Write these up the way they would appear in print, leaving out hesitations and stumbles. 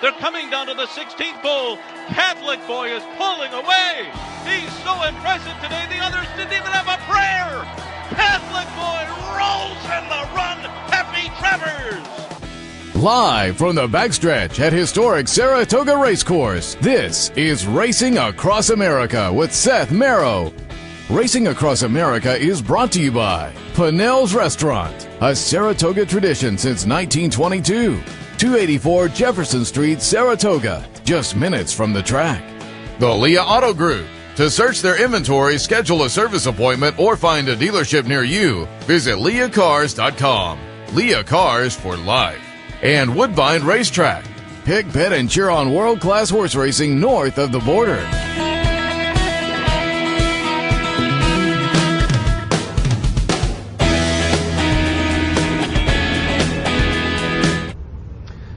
They're coming down to the 16th bull. Catholic boy is pulling away. He's so impressive today, the others didn't even have a prayer. Catholic boy rolls in the run. Happy Travers. Live from the backstretch at historic Saratoga Racecourse, this is Racing Across America with Seth Merrow. Racing Across America is brought to you by Pinnell's Restaurant, a Saratoga tradition since 1922. 284 Jefferson Street, Saratoga, just minutes from the track. The Leah Auto Group. To search their inventory, schedule a service appointment, or find a dealership near you, visit leahcars.com. Leah Cars for life. And Woodbine Racetrack. Pick, bet, and cheer on world-class horse racing north of the border.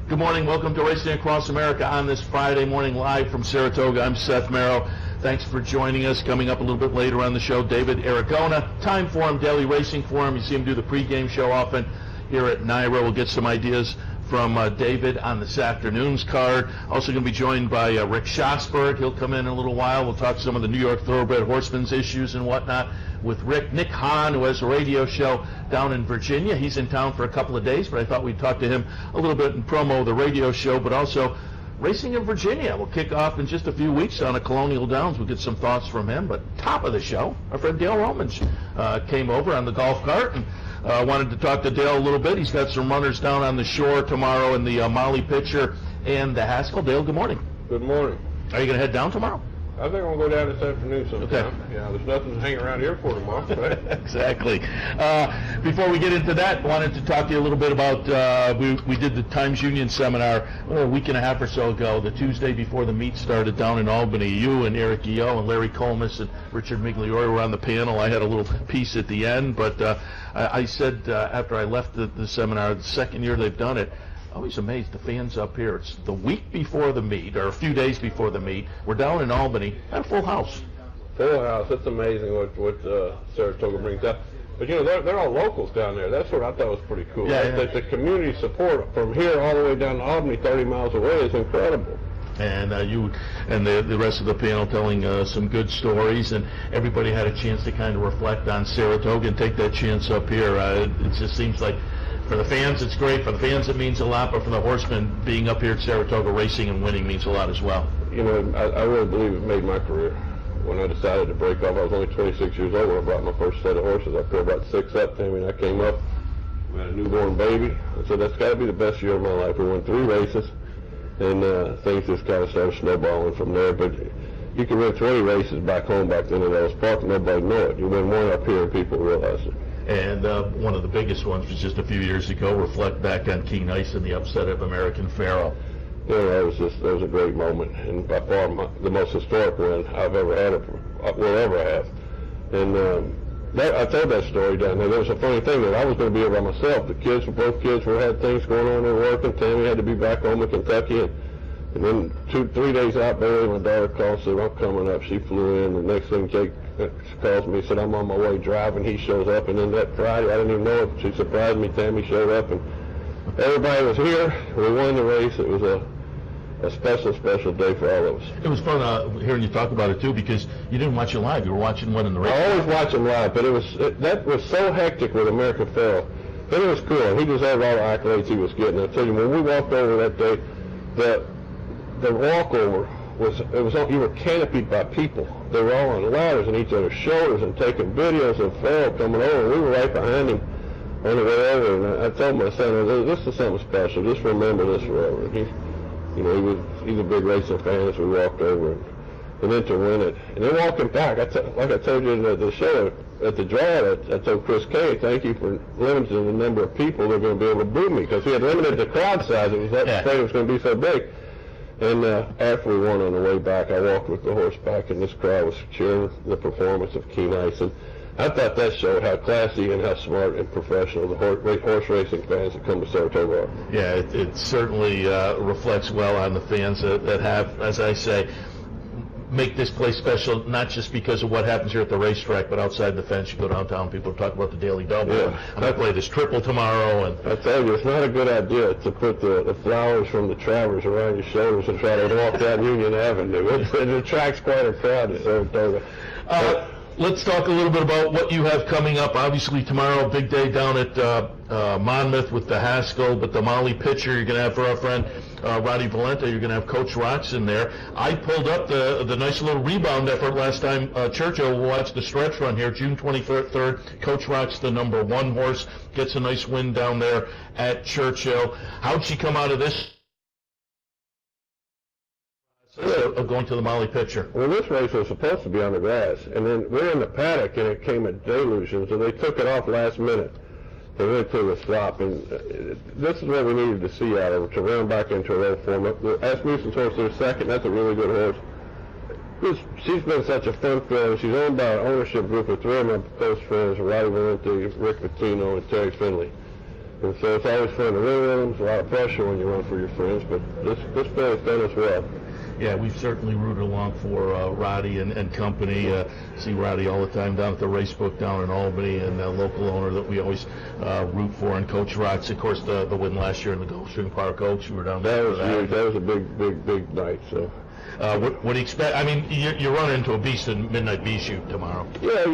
Good morning. Welcome to Racing Across America on this Friday morning live from Saratoga. I'm Seth Merrow. Thanks for joining us. Coming up a little bit later on the show, David Aragona, Time Forum, Daily Racing Forum. You see him do the pregame show often here at NYRA. We'll get some ideas from David on this afternoon's card. Also going to be joined by Rick Schosberg. He'll come in a little while. We'll talk some of the New York Thoroughbred Horsemen's issues and whatnot with Rick. Nick Hahn, who has a radio show down in Virginia. He's in town for a couple of days, but I thought we'd talk to him a little bit in promo of the radio show, but also racing in Virginia. We'll kick off in just a few weeks down at Colonial Downs. We'll get some thoughts from him. But top of the show, our friend Dale Romans came over on the golf cart and wanted to talk to Dale a little bit. He's got some runners down on the shore tomorrow in the Molly Pitcher and the Haskell. Dale, good morning. Good morning. Are you going to head down tomorrow? I think I'm going to go down this afternoon sometime. Okay. Yeah, there's nothing to hang around here for tomorrow, right? Exactly. Before we get into that, wanted to talk to you a little bit about, we did the Times Union seminar a week and a half or so ago, the Tuesday before the meet started down in Albany. You and Eric Guillot and Larry Colmus and Richard Migliore were on the panel. I had a little piece at the end, but I said after I left the seminar, the second year they've done it, always amazed the fans up here. It's the week before the meet, or a few days before the meet. We're down in Albany at a full house. Full house. It's amazing what Saratoga brings up. But, you know, they're all locals down there. That's what I thought was pretty cool. Yeah. The community support from here all the way down to Albany, 30 miles away, is incredible. And you and the rest of the panel telling some good stories, and everybody had a chance to kind of reflect on Saratoga and take that chance up here. It just seems like for the fans, it's great. For the fans, it means a lot. But for the horsemen, being up here at Saratoga racing and winning means a lot as well. You know, I really believe it made my career. When I decided to break off, I was only 26 years old when I brought my first set of horses up here, about 6 up. Tammy and I came up. We had a newborn baby. I said, that's got to be the best year of my life. We won 3 races, and things just kind of started snowballing from there. But you can win 20 races back home back then in Ellis Park, and nobody know it. You win one up here, and people realize it. And one of the biggest ones was just a few years ago. Reflect back on Keen Ice and the upset of American Pharaoh. Yeah, that was a great moment, and by far the most historic win I've ever had, will ever have. And I told that story down there. There was a funny thing that I was going to be here by myself. Both kids had things going on. They were working. Tammy had to be back home in Kentucky, and then 2-3 days out, Bailey, my daughter called, said, I'm coming up. She flew in. The next thing, Jake calls me, said, I'm on my way driving. He shows up, and then that Friday, I didn't even know it. She surprised me. Tammy showed up, and everybody was here. We won the race. It was a special day for all of us. It was fun hearing you talk about it, too, because you didn't watch it live. You were watching one in the race. I always watch him live, but that was so hectic with American Pharaoh. But it was cool. He deserved all the accolades he was getting. I tell you, when we walked over that day, the walkover you were canopied by people. They were all on ladders on each other's shoulders and taking videos of Pharaoh coming over. And we were right behind him on the way over. And I told my son, this is something special. Just remember this forever. And he's a big racing fan, so we walked over and then to win it. And then walking back, like I told you at the show, at the draw, I told Chris Kay, thank you for limiting the number of people that are going to be able to boo me, because he had limited the crowd size. It was that stadium was going to be so big. And after we won on the way back, I walked with the horse back, and this crowd was cheering the performance of Keen Ice. And I thought that showed how classy and how smart and professional the horse racing fans that come to Saratoga are. Yeah, it certainly reflects well on the fans that have, as I say, make this place special, not just because of what happens here at the racetrack, but outside the fence. You go downtown, people talk about the Daily Double. Yeah. I'm going to play this triple tomorrow. And I tell you, it's not a good idea to put the flowers from the Travers around your shoulders and try to walk down Union Avenue. It attracts quite a crowd at Saratoga. Let's talk a little bit about what you have coming up. Obviously, tomorrow, big day down at Monmouth with the Haskell, but the Molly pitcher you're going to have for our friend Roddy Valente. You're going to have Coach Rocks in there. I pulled up the nice little rebound effort last time. Churchill watched the stretch run here, June 23rd. Coach Rocks, the number 1 horse, gets a nice win down there at Churchill. How'd she come out of this? Of going to the Molly pitcher. Well, this race was supposed to be on the grass, and then we're in the paddock, and it came a deluge, and so they took it off last minute. They really took a stop, and this is what we needed to see out of her, to run back into her old form. Asmussen's horse there second, that's a really good horse. She's been such a fun friend. She's owned by an ownership group of 3 of my close friends, Roddy Valente, Rick Pitino, and Terry Finley. And so it's always fun to run with them. It's a lot of pressure when you run for your friends, but this fellow's done us well. Yeah, we've certainly rooted along for Roddy and company. See Roddy all the time down at the Racebook down in Albany, and a local owner that we always root for, and Coach Rocks. Of course, the win last year in the Gulfstream Park Oaks. We were down there. That was a big night. So, what do you expect? I mean, you're running into a beast in Midnight Bee Shoot tomorrow. Yeah,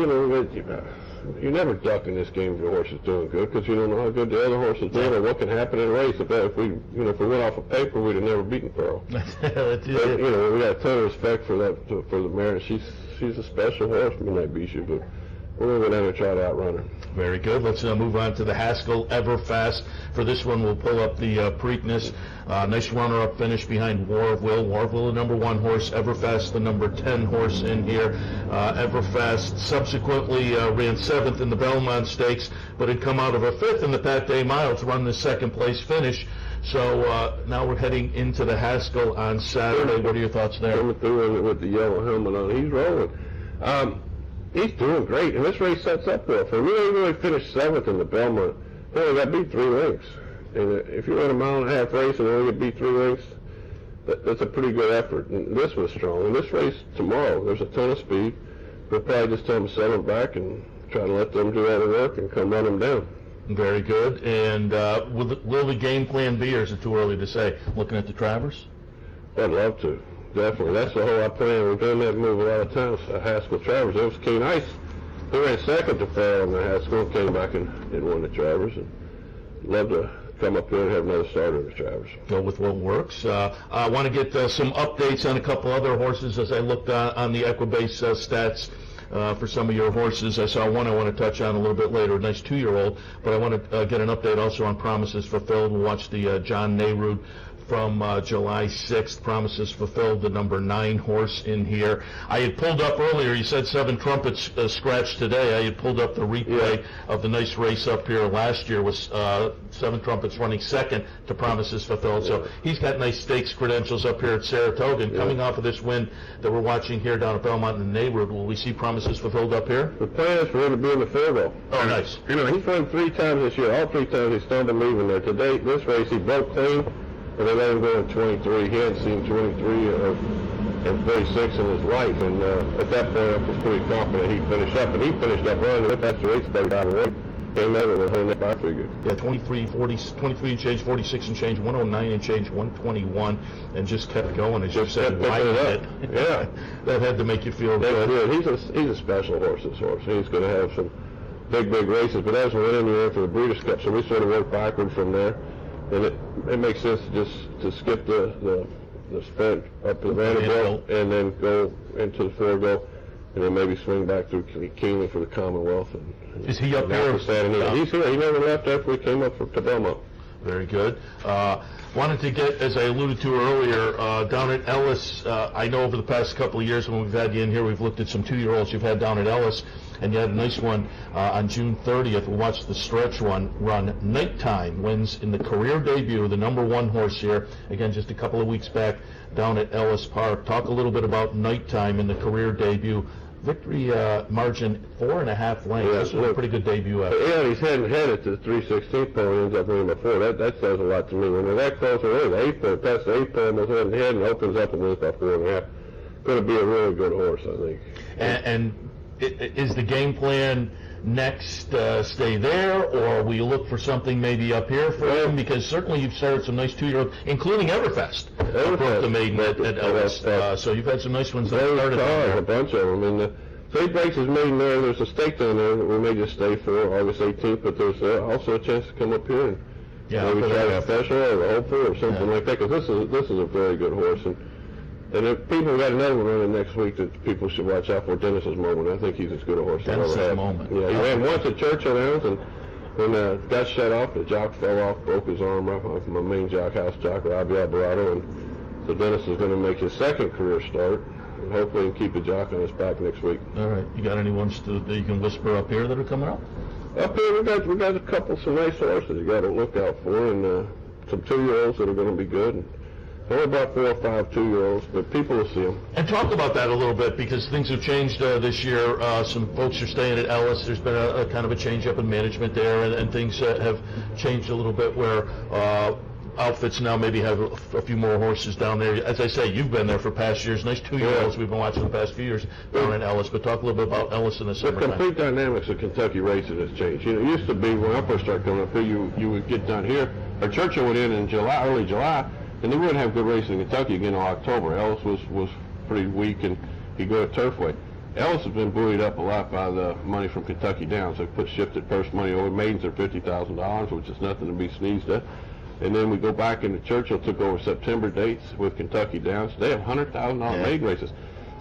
you never duck in this game if your horse is doing good, because you don't know how good the other horse is doing or what can happen in a race. If we went off of paper, we'd have never beaten Pearl. But, we got a ton of respect for that, for the mare. She's a special horse, Midnight Bee Shoot, but we're going to go down and try to outrun her. Very good. Let's move on to the Haskell Everfast. For this one, we'll pull up the Preakness. Nice runner-up finish behind War of Will. War of Will, the number 1 horse. Everfast, the number 10 horse in here. Everfast subsequently ran 7th in the Belmont Stakes, but had come out of a 5th in the Pat Day Mile to run the 2nd place finish. So now we're heading into the Haskell on Saturday. What are your thoughts there? Coming through with the yellow helmet on. He's rolling. He's doing great, and this race sets up well for him. He really finished 7th in the Belmont. He only got beat 3 lengths. And if you run a 1.5 mile race and only get beat 3 lengths, that's a pretty good effort. And this was strong. And this race tomorrow, there's a ton of speed. We'll probably just tell them to settle back and try to let them do all the work and come run them down. Very good. And will the game plan be, or is it too early to say? Looking at the Travers? I'd love to. Definitely. That's the whole plan. We've done that move a lot of times. Haskell Travers. It was Keen Ice. He ran 2nd to Farrell in the Haskell, came back and won the Travers. And love to come up here and have another starter in the Travers. Go with what works. I want to get some updates on a couple other horses as I looked on the Equibase stats for some of your horses. I saw one I want to touch on a little bit later, a nice 2-year-old, but I want to get an update also on Promises Fulfilled. We'll watch the John Nehrude from July 6th, Promises Fulfilled, the number 9 horse in here. I had pulled up earlier, you said 7 trumpets scratched today. I had pulled up the replay of the nice race up here last year with 7 trumpets running 2nd to Promises Fulfilled. So he's got nice stakes credentials up here at Saratoga. And coming off of this win that we're watching here down at Belmont and Nehrude, will we see Promises Fulfilled up here? The plan is for him to be in the Fairville. Oh, nice. He's run 3 times this year. All 3 times he stumbled leaving there. Today, this race, he broke clean. And they let him go in 23. He hadn't seen 23 and 36 in his life. And at that point, I was pretty confident he'd finish up. And he finished up running. If that's the race, they got away. Came out with a whole back figure. Yeah, 23 and change, 46 and change, 109 and change, 121, and just kept going. As you said, winding it. Yeah. That had to make you feel That's good. He's a special horse, this horse. He's going to have some big races. But as we're in here for the Breeders' Cup, so we sort of work backward from there. And it makes sense to skip the sprint up to Vanderbilt and then go into the Forego, and then maybe swing back through Keeneland for the Commonwealth. And is he up here? He's here. He never left after we came up to Belmont. Very good. Wanted to get, as I alluded to earlier, down at Ellis. I know over the past couple of years when we've had you in here, we've looked at some 2-year-olds you've had down at Ellis, and you had a nice one on June 30th. We watched the stretch run Nighttime, wins in the career debut, the number 1 horse here. Again, just a couple of weeks back down at Ellis Park. Talk a little bit about Nighttime in the career debut. Victory margin 4.5 lengths. Yeah, this was a pretty good debut effort. Yeah, he's headed to the 3/16 pole. He ends up winning by 4. That says a lot to me. When they're that close, the 8th pole, past the 8th pole, almost head and opens up and wins by 4.5. going to be a really good horse, I think. And is the game plan next stay there, or will you look for something maybe up here for him? Because certainly you've started some nice 2-year-olds, including Everfest. The maiden at Ellis. So you've had some nice ones that started there. A bunch of them. And so he breaks his maiden there. There's a stake down there that we may just stay for August 18th, but there's also a chance to come up here and maybe try a special or a hopeful or something like that, because this is a very good horse. And if people got another one running next week that people should watch out for, Dennis's Moment. I think he's as good a horse as ever had. Dennis's Moment. Yeah, he ran once at Churchill Downs and got shut off. The jock fell off, broke his arm off my main jock, house jock, Robbie Alvarado. And so Dennis is going to make his second career start, and hopefully keep the jock on his back next week. All right. You got any ones that you can whisper up here that are coming up? Up here, we got a couple, some nice horses you got to look out for, and some 2-year-olds that are going to be good. Only about 4 or 5 2-year-olds, but people will see them. And talk about that a little bit, because things have changed this year. Some folks are staying at Ellis. There's been a kind of a change up in management there, and things have changed a little bit where outfits now maybe have a few more horses down there. As I say, you've been there for past years. Nice 2-year-olds we've been watching the past few years down in Ellis. But talk a little bit about Ellis in the summer. The complete dynamics of Kentucky racing has changed. You know, it used to be when I first started coming up here, you would get down here, or Churchill went in July, early July, and they wouldn't have good racing in Kentucky again until October. Ellis was pretty weak, and he'd go to Turfway. Ellis has been buoyed up a lot by the money from Kentucky Downs. They shifted purse money over. Maidens are $50,000, which is nothing to be sneezed at. And then we go back into Churchill, took over September dates with Kentucky Downs. They have $100,000 maiden races.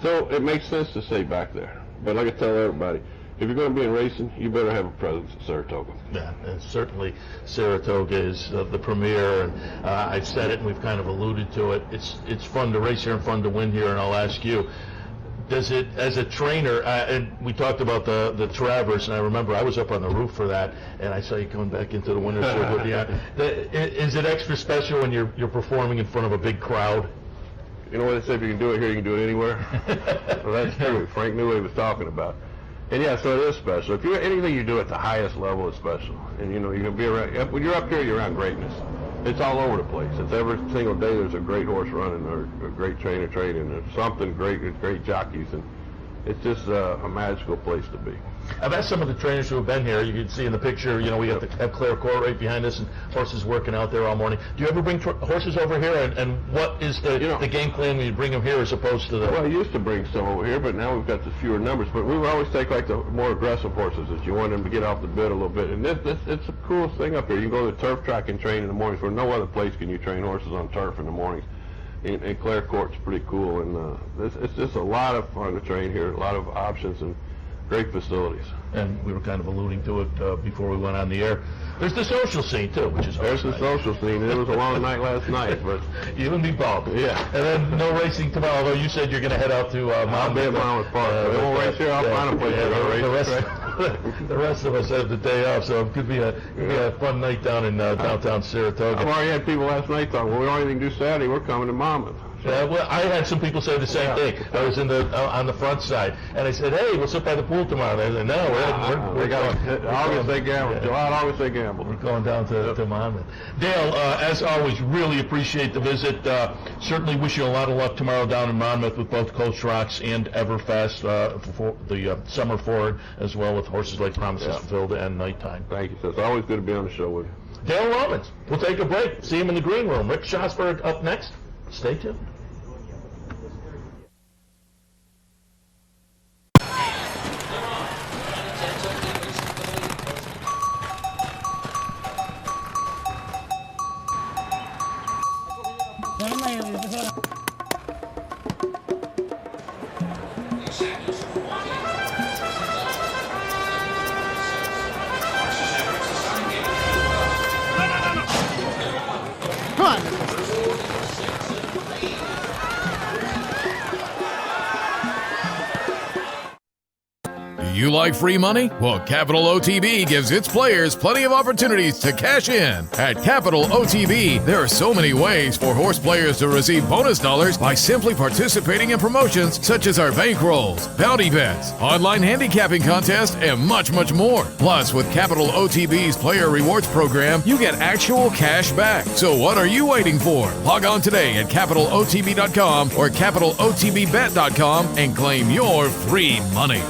So it makes sense to stay back there. But like I tell everybody, if you're going to be in racing, you better have a presence at Saratoga. Yeah, and certainly Saratoga is the premier, and I've said it and we've kind of alluded to it. It's fun to race here and fun to win here, and I'll ask you, does it, as a trainer, and we talked about the Travers, and I remember I was up on the roof for that, and I saw you coming back into the winner's circle. Is it extra special when you're performing in front of a big crowd? You know what they say, if you can do it here, you can do it anywhere? Well, that's true. Frank knew what he was talking about. And yeah, so it is special. If anything you do at the highest level is special. And you know, you can be around, when you're up here, you're around greatness. It's all over the place. It's every single day there's a great horse running, or a great trainer training, or something great, great jockeys, and it's just a magical place to be. I've asked some of the trainers who have been here. You can see in the picture, you know, we have Claire Court right behind us, and horses working out there all morning. Do you ever bring horses over here, and what is the game plan when you bring them here as opposed to the... Well, I used to bring some over here, but now we've got the fewer numbers. But we would always take like the more aggressive horses that you want them to get off the bit a little bit. And it's the coolest thing up here. You can go to the turf track and train in the mornings, where no other place can you train horses on turf in the mornings. And Claire Court's pretty cool, and it's just a lot of fun to train here, a lot of options and great facilities. And we were kind of alluding to it before we went on the air. There's the social scene, too, which is There's the social scene. It was a long night last night, but... You and me both. Yeah. And then no racing tomorrow, although you said you're going to head out to Monmouth. I'll be at Monmouth Park. We won't race here. I'll find a place to go race. The rest of us have the day off, so it could be a fun night down in downtown Saratoga. I've already had people last night talking, well, we don't have anything to do Saturday. We're coming to Monmouth. Well, I had some people say the same thing. I was in on the front side, and I said, "Hey, we'll sit by the pool tomorrow." They said, "No, we're going. August they gamble. July, August they gamble. We're going down to Monmouth." Dale, as always, really appreciate the visit. Certainly wish you a lot of luck tomorrow down in Monmouth with both Coach Rocks and Everfest for the summer forward, as well with horses like Promises Fulfilled and Nighttime. Thank you. So it's always good to be on the show with you. Dale Romans. We'll take a break. See him in the green room. Rick Schosberg up next. Stay tuned. You like free money? Well, Capital OTB gives its players plenty of opportunities to cash in. At Capital OTB, there are so many ways for horse players to receive bonus dollars by simply participating in promotions such as our bankrolls, bounty bets, online handicapping contests, and much, much more. Plus, with Capital OTB's Player Rewards program, you get actual cash back. So what are you waiting for? Log on today at CapitalOTB.com or CapitalOTBBet.com and claim your free money.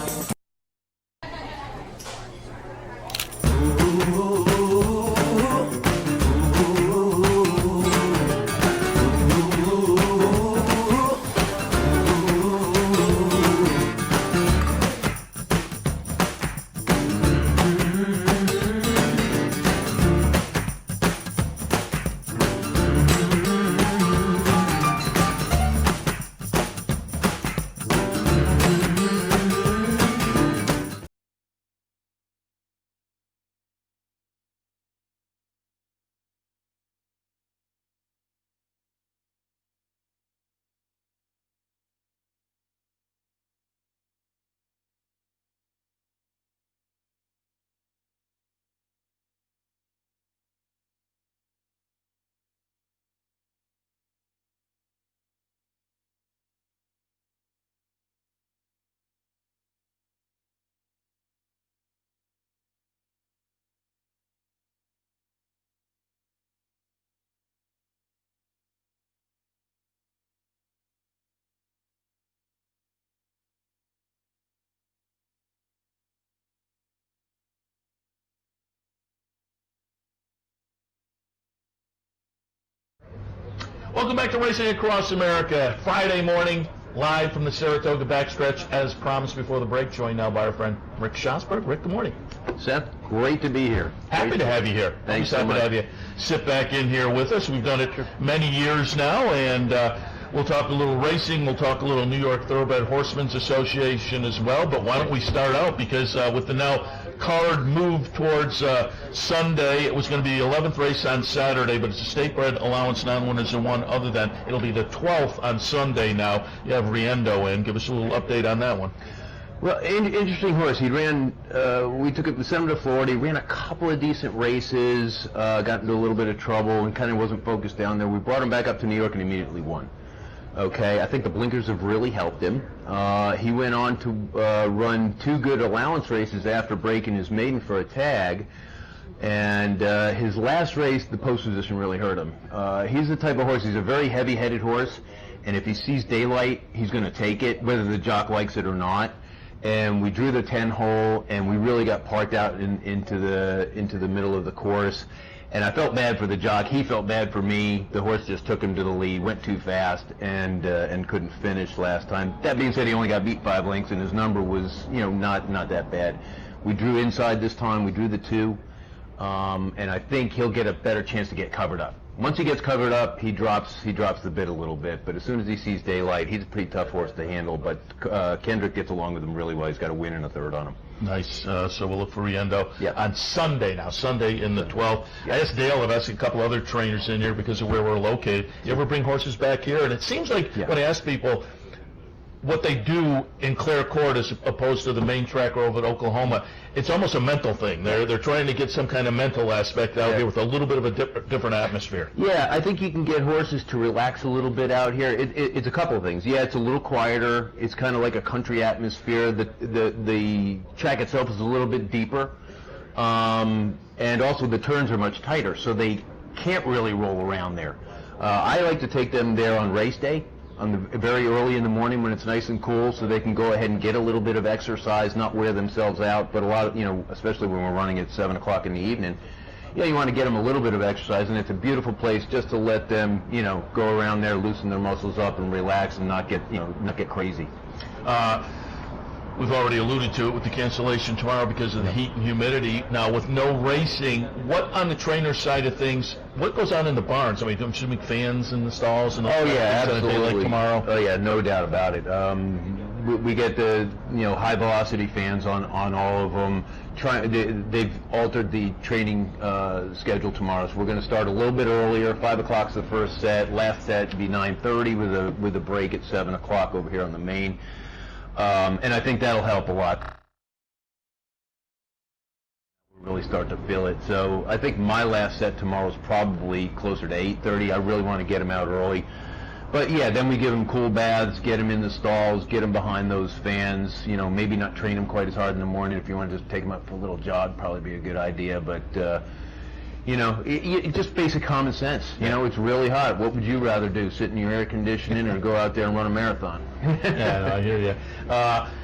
Welcome back to Racing Across America. Friday morning, live from the Saratoga backstretch, as promised before the break. Joined now by our friend Rick Schosberg. Rick, good morning. Seth, great to be here. Happy to have you here. Thanks so happy much. to have you sit back in here with us. We've done it many years now, and we'll talk a little racing. We'll talk a little New York Thoroughbred Horsemen's Association as well. But why don't we start out, because with the now card moved towards Sunday, it was going to be the 11th race on Saturday, but it's a state-bred allowance, non-winners and one other than. It'll be the 12th on Sunday now. You have Riendo in. Give us a little update on that one. Well, interesting horse. He ran, we took it from 7 to Florida. He ran a couple of decent races, got into a little bit of trouble and kind of wasn't focused down there. We brought him back up to New York and immediately won. Okay, I think the blinkers have really helped him. He went on to run 2 good allowance races after breaking his maiden for a tag. And his last race, the post position really hurt him. He's the type of horse, he's a very heavy-headed horse, and if he sees daylight, he's going to take it, whether the jock likes it or not. And we drew the 10-hole, and we really got parked out into the middle of the course. And I felt bad for the jock. He felt bad for me. The horse just took him to the lead, went too fast, and couldn't finish last time. That being said, he only got beat 5 lengths, and his number was, not that bad. We drew inside this time. We drew the 2, and I think he'll get a better chance to get covered up. Once he gets covered up, he drops the bit a little bit. But as soon as he sees daylight, he's a pretty tough horse to handle. But Kendrick gets along with him really well. He's got a win and a third on him. Nice. So we'll look for Riendo on Sunday now. Sunday in the 12th. Yeah. I asked Dale, I've asked a couple other trainers in here because of where we're located. You ever bring horses back here? And it seems like when I ask people what they do in Clare Court as opposed to the main track over at Oklahoma, it's almost a mental thing. They're trying to get some kind of mental aspect out here with a little bit of a different atmosphere. Yeah, I think you can get horses to relax a little bit out here. It's a couple of things. Yeah, it's a little quieter. It's kind of like a country atmosphere. The track itself is a little bit deeper, and also the turns are much tighter, so they can't really roll around there. I like to take them there on race day, very early in the morning when it's nice and cool, so they can go ahead and get a little bit of exercise, not wear themselves out. But a lot of, especially when we're running at 7 o'clock in the evening, you want to get them a little bit of exercise, and it's a beautiful place just to let them, go around there, loosen their muscles up, and relax, and not get crazy. We've already alluded to it with the cancellation tomorrow because of the heat and humidity. Now, with no racing, what on the trainer side of things, what goes on in the barns? I mean, don't you make fans in the stalls and all that? Oh, yeah, on a day absolutely. like tomorrow? Oh, yeah, no doubt about it. We get the, high velocity fans on all of them. They've altered the training schedule tomorrow, so we're going to start a little bit earlier. 5 o'clock's the first set. Last set to be 9:30 with a break at 7 o'clock over here on the main. And I think that'll help a lot. really start to feel it. So I think my last set tomorrow is probably closer to 8:30. I really want to get him out early. But yeah, then we give him cool baths, get him in the stalls, get him behind those fans. You know, maybe not train him quite as hard in the morning. If you want to just take him up for a little jog, probably be a good idea. But you know, it just basic common sense. You know, it's really hot. What would you rather do? Sit in your air conditioning or go out there and run a marathon? Yeah, no, I hear you.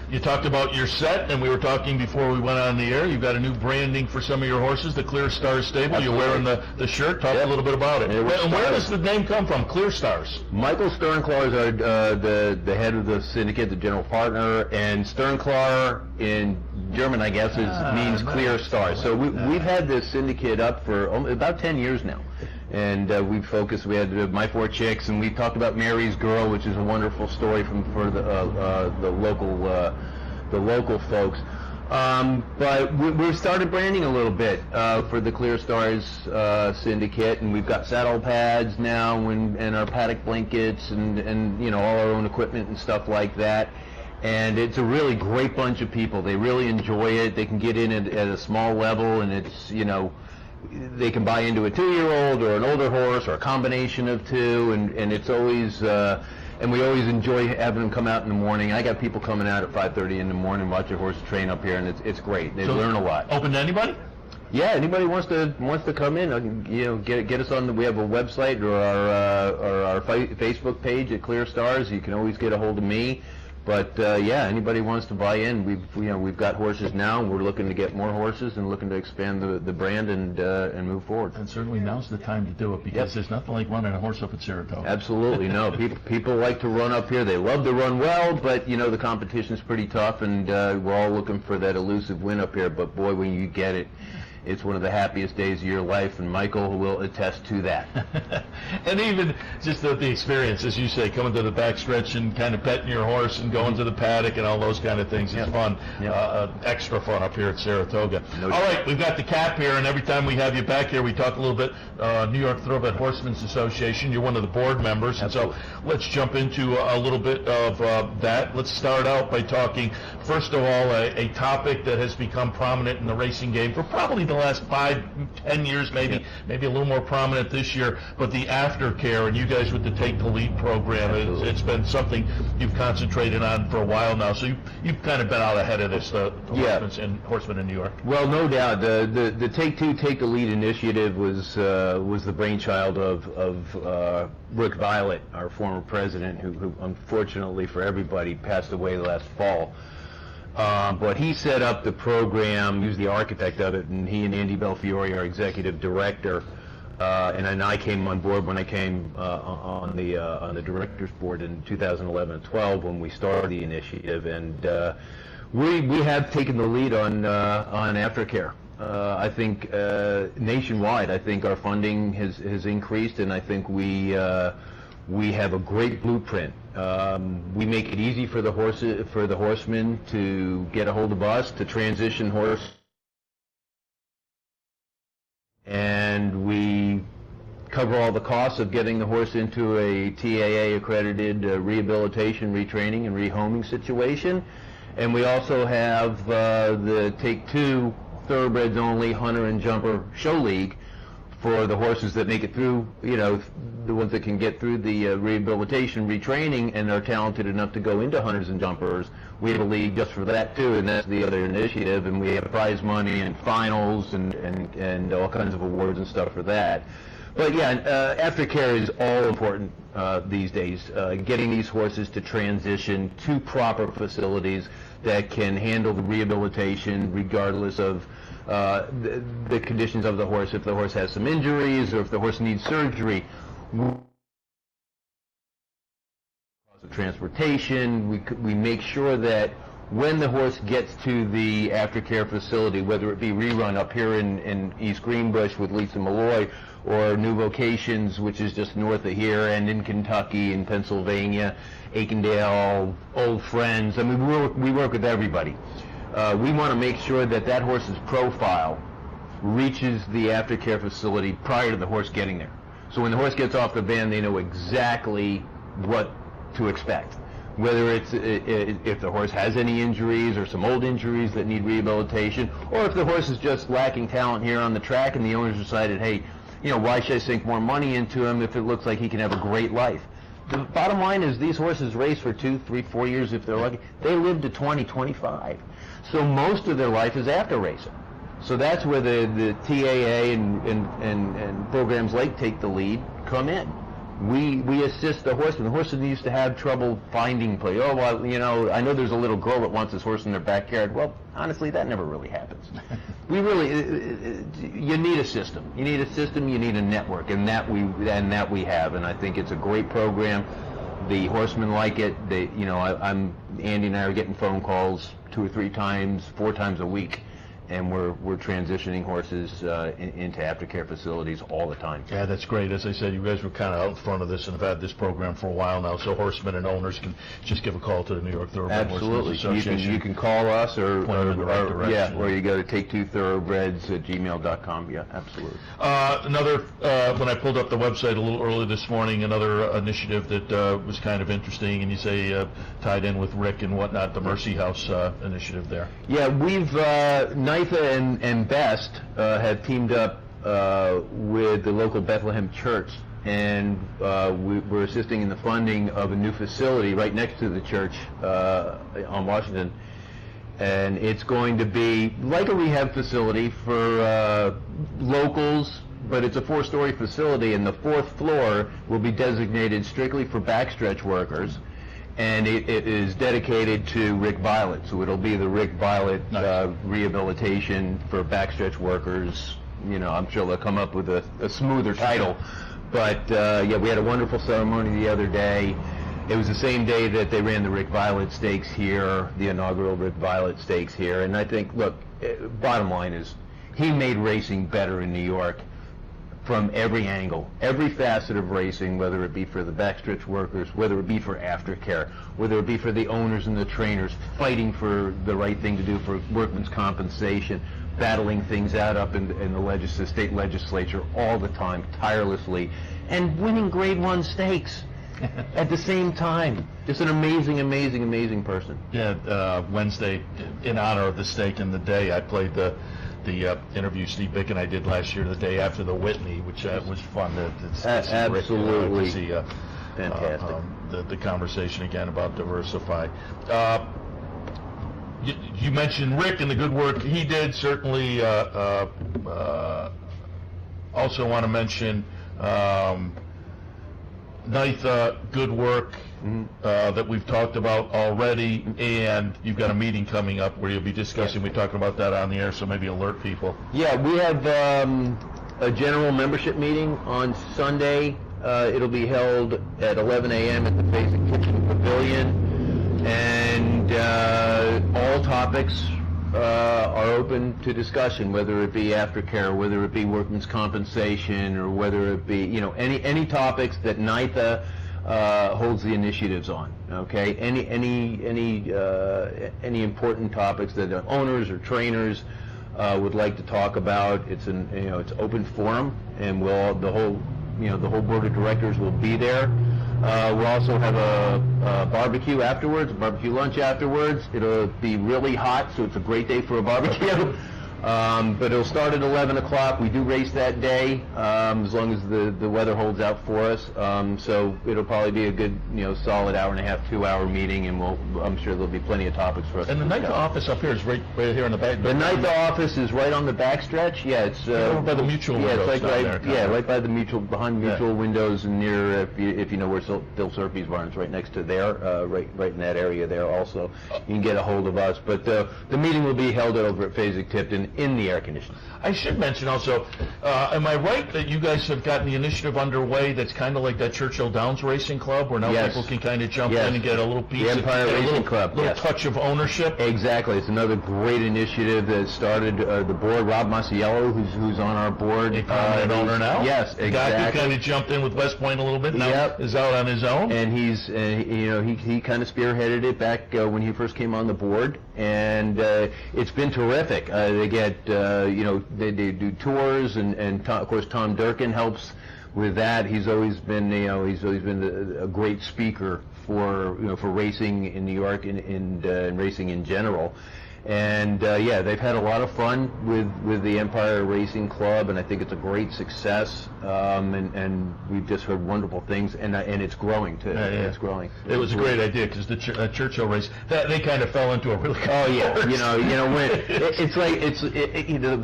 You talked about your set, and we were talking before we went on the air. You've got a new branding for some of your horses, the Clear Stars Stable. Absolutely. You're wearing the shirt. Talk a little bit about it. And where does the name come from, Clear Stars? Michael Sternclaw is the head of the syndicate, the general partner, and Sternclaw in German, I guess, means Clear Stars. So we've had this syndicate up for about 10 years now. And we had My Four Chicks, and we talked about Mary's Girl, which is a wonderful story for the local folks. But we've started branding a little bit for the Clear Stars syndicate, and we've got saddle pads now, and our paddock blankets, and you know, all our own equipment and stuff like that. And it's a really great bunch of people. They really enjoy it. They can get in at a small level, and it's, you know, they can buy into a 2-year-old or an older horse or a combination of two, and it's always and we always enjoy having them come out in the morning. I got people coming out at 5:30 in the morning, watch their horses train up here, and it's great. They learn a lot. Open to anybody? Yeah, anybody wants to come in, you know, get us on. We have a website or our Facebook page at Clear Stars. You can always get a hold of me. But yeah, anybody wants to buy in. We've got horses now, and we're looking to get more horses and looking to expand the brand and move forward. And certainly now's the time to do it, because there's nothing like running a horse up at Saratoga. Absolutely, no. People like to run up here. They love to run well, but you know, the competition's pretty tough, and we're all looking for that elusive win up here. But boy, when you get it, it's one of the happiest days of your life, and Michael will attest to that. And even just the experience, as you say, coming to the backstretch and kind of petting your horse and going to the paddock and all those kind of things, it's fun. Extra fun up here at Saratoga. All right, we've got the cap here, and every time we have you back here, we talk a little bit New York Thoroughbred Horsemen's Association. You're one of the board members, and so let's jump into a little bit of that. Let's start out by talking, first of all, a topic that has become prominent in the racing game for probably the last 5-10 years, maybe a little more prominent this year, but the aftercare, and you guys with the Take the Lead program, it's been something you've concentrated on for a while now, so you've kind of been out ahead of this, horsemen in New York. Well, no doubt. The Take the Lead initiative was the brainchild of Rick Violet, our former president, who unfortunately for everybody passed away last fall. But he set up the program, he was the architect of it, and he and Andy Belfiore, our executive director, and then I came on board when I came on the directors board in 2011 and 12 when we started the initiative, and we have taken the lead on aftercare. I think nationwide, I think our funding has increased, and I think we have a great blueprint. We make it easy for the horsemen to get a hold of us, to transition horse, and we cover all the costs of getting the horse into a TAA accredited rehabilitation, retraining, and rehoming situation. And we also have the Take Two Thoroughbreds Only Hunter and Jumper Show League for the horses that make it through, you know, the ones that can get through the rehabilitation, retraining, and are talented enough to go into hunters and jumpers. We have a league just for that too, and that's the other initiative, and we have prize money and finals and all kinds of awards and stuff for that. But yeah, aftercare is all important these days. Getting these horses to transition to proper facilities that can handle the rehabilitation regardless of the conditions of the horse. If the horse has some injuries or if the horse needs surgery, transportation, we make sure that when the horse gets to the aftercare facility, whether it be Rerun up here in East Greenbush with Lisa Malloy, or New Vocations, which is just north of here, and in Kentucky and Pennsylvania, Aikendale, Old Friends. I mean, we work with everybody. We want to make sure that that horse's profile reaches the aftercare facility prior to the horse getting there. So when the horse gets off the van, they know exactly what to expect. whether it's if the horse has any injuries or some old injuries that need rehabilitation, or if the horse is just lacking talent here on the track and the owners decided, hey, why should I sink more money into him if it looks like he can have a great life? The bottom line is these horses race for 2, 3, 4 years if they're lucky. They live to 20, 25. So most of their life is after racing. So that's where the TAA and programs like Take the Lead come in. We assist the horseman. The horseman used to have trouble finding play. Oh, well, I know there's a little girl that wants this horse in their backyard. Well, honestly, that never really happens. You need a system. You need a system. You need a network, and that we have. And I think it's a great program. The horsemen like it. Andy and I are getting phone calls 2 or 3 times, 4 times a week. And we're transitioning horses into aftercare facilities all the time. Yeah, that's great. As I said, you guys were kind of out in front of this and have had this program for a while now, so horsemen and owners can just give a call to the New York Thoroughbred Absolutely. Horsemen's Association. You can call us or you go to take2thoroughbreds@gmail.com. Yeah, absolutely. When I pulled up the website a little early this morning, another initiative that was kind of interesting, and you say tied in with Rick and whatnot, the Mercy House initiative there. Yeah, we've NYFA and Best have teamed up with the local Bethlehem church, and we're assisting in the funding of a new facility right next to the church on Washington. And it's going to be like a rehab facility for locals, but it's a 4-story facility, and the 4th floor will be designated strictly for backstretch workers. And it is dedicated to Rick Violet, so it'll be the Rick Violet rehabilitation for backstretch workers. I'm sure they'll come up with a smoother title. But we had a wonderful ceremony the other day. It was the same day that they ran the Rick Violet Stakes here, the inaugural Rick Violet Stakes here. And I think, look, bottom line is, he made racing better in New York from every angle, every facet of racing, whether it be for the backstretch workers, whether it be for aftercare, whether it be for the owners and the trainers fighting for the right thing to do for workman's compensation, battling things out up in the state legislature all the time, tirelessly, and winning Grade 1 stakes at the same time. Just an amazing, amazing, amazing person. Yeah, Wednesday, in honor of the stake and the day, I played the interview Steve Bick and I did last year, the day after the Whitney, which was fun to absolutely see fantastic. The conversation again about diversify. You mentioned Rick and the good work he did. Certainly, also want to mention NYFA, good work. That we've talked about already, and you've got a meeting coming up where you'll be discussing, we're talking about that on the air, so maybe alert people. Yeah, we have a general membership meeting on Sunday. It'll be held at 11 a.m. at the Basic Kitchen Pavilion, and all topics are open to discussion, whether it be aftercare, whether it be workman's compensation, or whether it be, any topics that NYFA holds the initiatives on. Okay, any important topics that owners or trainers would like to talk about. It's it's open forum, and the whole board of directors will be there. We'll also have a barbecue afterwards, a barbecue lunch afterwards. It'll be really hot, so it's a great day for a barbecue. But it'll start at 11 o'clock. We do race that day, as long as the weather holds out for us. So it'll probably be a good, solid hour and a half, 2-hour meeting, and I'm sure there'll be plenty of topics for us. And the NYFA office up here is right here in the back. The NYFA office is right on the backstretch. Yeah, it's by the mutual windows. Yeah, it's like right by the mutual, behind mutual windows, and near, if you know where Bill Surfy's barn is, right next to there, right in that area there. Also, you can get a hold of us. But the meeting will be held over at Phasic Tipton in the air conditioning. I should mention also, am I right that you guys have gotten the initiative underway that's kind of like that Churchill Downs Racing Club, where now people can kind of jump in and get a little piece the Empire Racing Club, little touch of ownership? Exactly. It's another great initiative that started the board. Rob Masiello, who's on our board. A prominent owner now? Yes, exactly. The guy who kind of jumped in with West Point a little bit, now is out on his own. And he's, he kind of spearheaded it back when he first came on the board, and it's been terrific. They get, they do tours, and of course Tom Durkin helps with that, he's always been a great speaker for racing in New York and racing in general. And yeah, they've had a lot of fun with the Empire Racing Club, and I think it's a great success. And we've just heard wonderful things, and it's growing too. Yeah. It's growing. It was a great idea because the Churchill race they kind of fell into a really good when it's like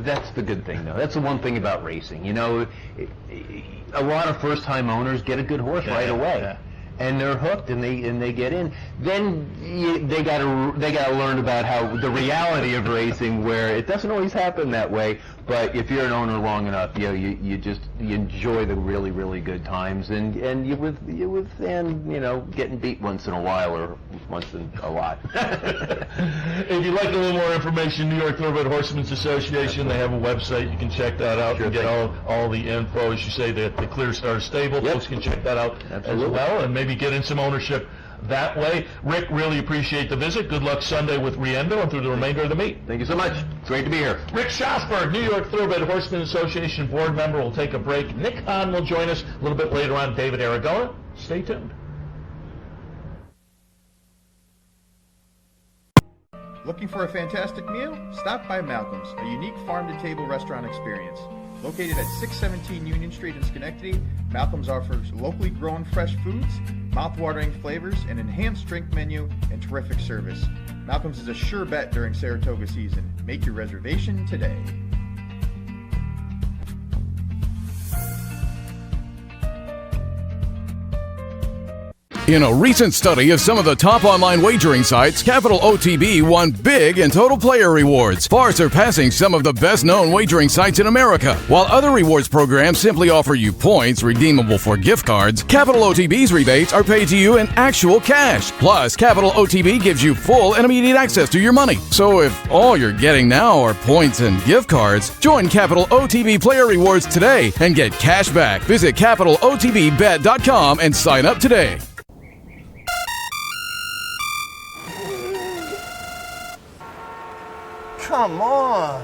that's the good thing though. That's the one thing about racing. A lot of first-time owners get a good horse right away. Yeah. And they're hooked, and they get in. Then they gotta learn about how the reality of racing, where it doesn't always happen that way. But if you're an owner long enough, you enjoy the really, really good times, and you withstand getting beat once in a while or once in a lot. If you'd like a little more information, New York Thoroughbred Horsemen's Association, they have a website. You can check that out and get all the info. As you say, the Clear Star Stable, folks can check that out as well, and maybe get in some ownership that way. Rick, really appreciate the visit. Good luck Sunday with Riendo and through the remainder of the meet. Thank you so much. It's great to be here. Rick Schosberg, New York Thoroughbred Horsemen Association board member, will take a break. Nick Hahn will join us a little bit later on. David Aragona. Stay tuned. Looking for a fantastic meal? Stop by Malcolm's, a unique farm-to-table restaurant experience. Located at 617 Union Street in Schenectady, Malcolm's offers locally grown fresh foods, mouth-watering flavors, an enhanced drink menu, and terrific service. Malcolm's is a sure bet during Saratoga season. Make your reservation today. In a recent study of some of the top online wagering sites, Capital OTB won big in total player rewards, far surpassing some of the best-known wagering sites in America. While other rewards programs simply offer you points redeemable for gift cards, Capital OTB's rebates are paid to you in actual cash. Plus, Capital OTB gives you full and immediate access to your money. So if all you're getting now are points and gift cards, join Capital OTB Player Rewards today and get cash back. Visit CapitalOTBBet.com and sign up today. Come on.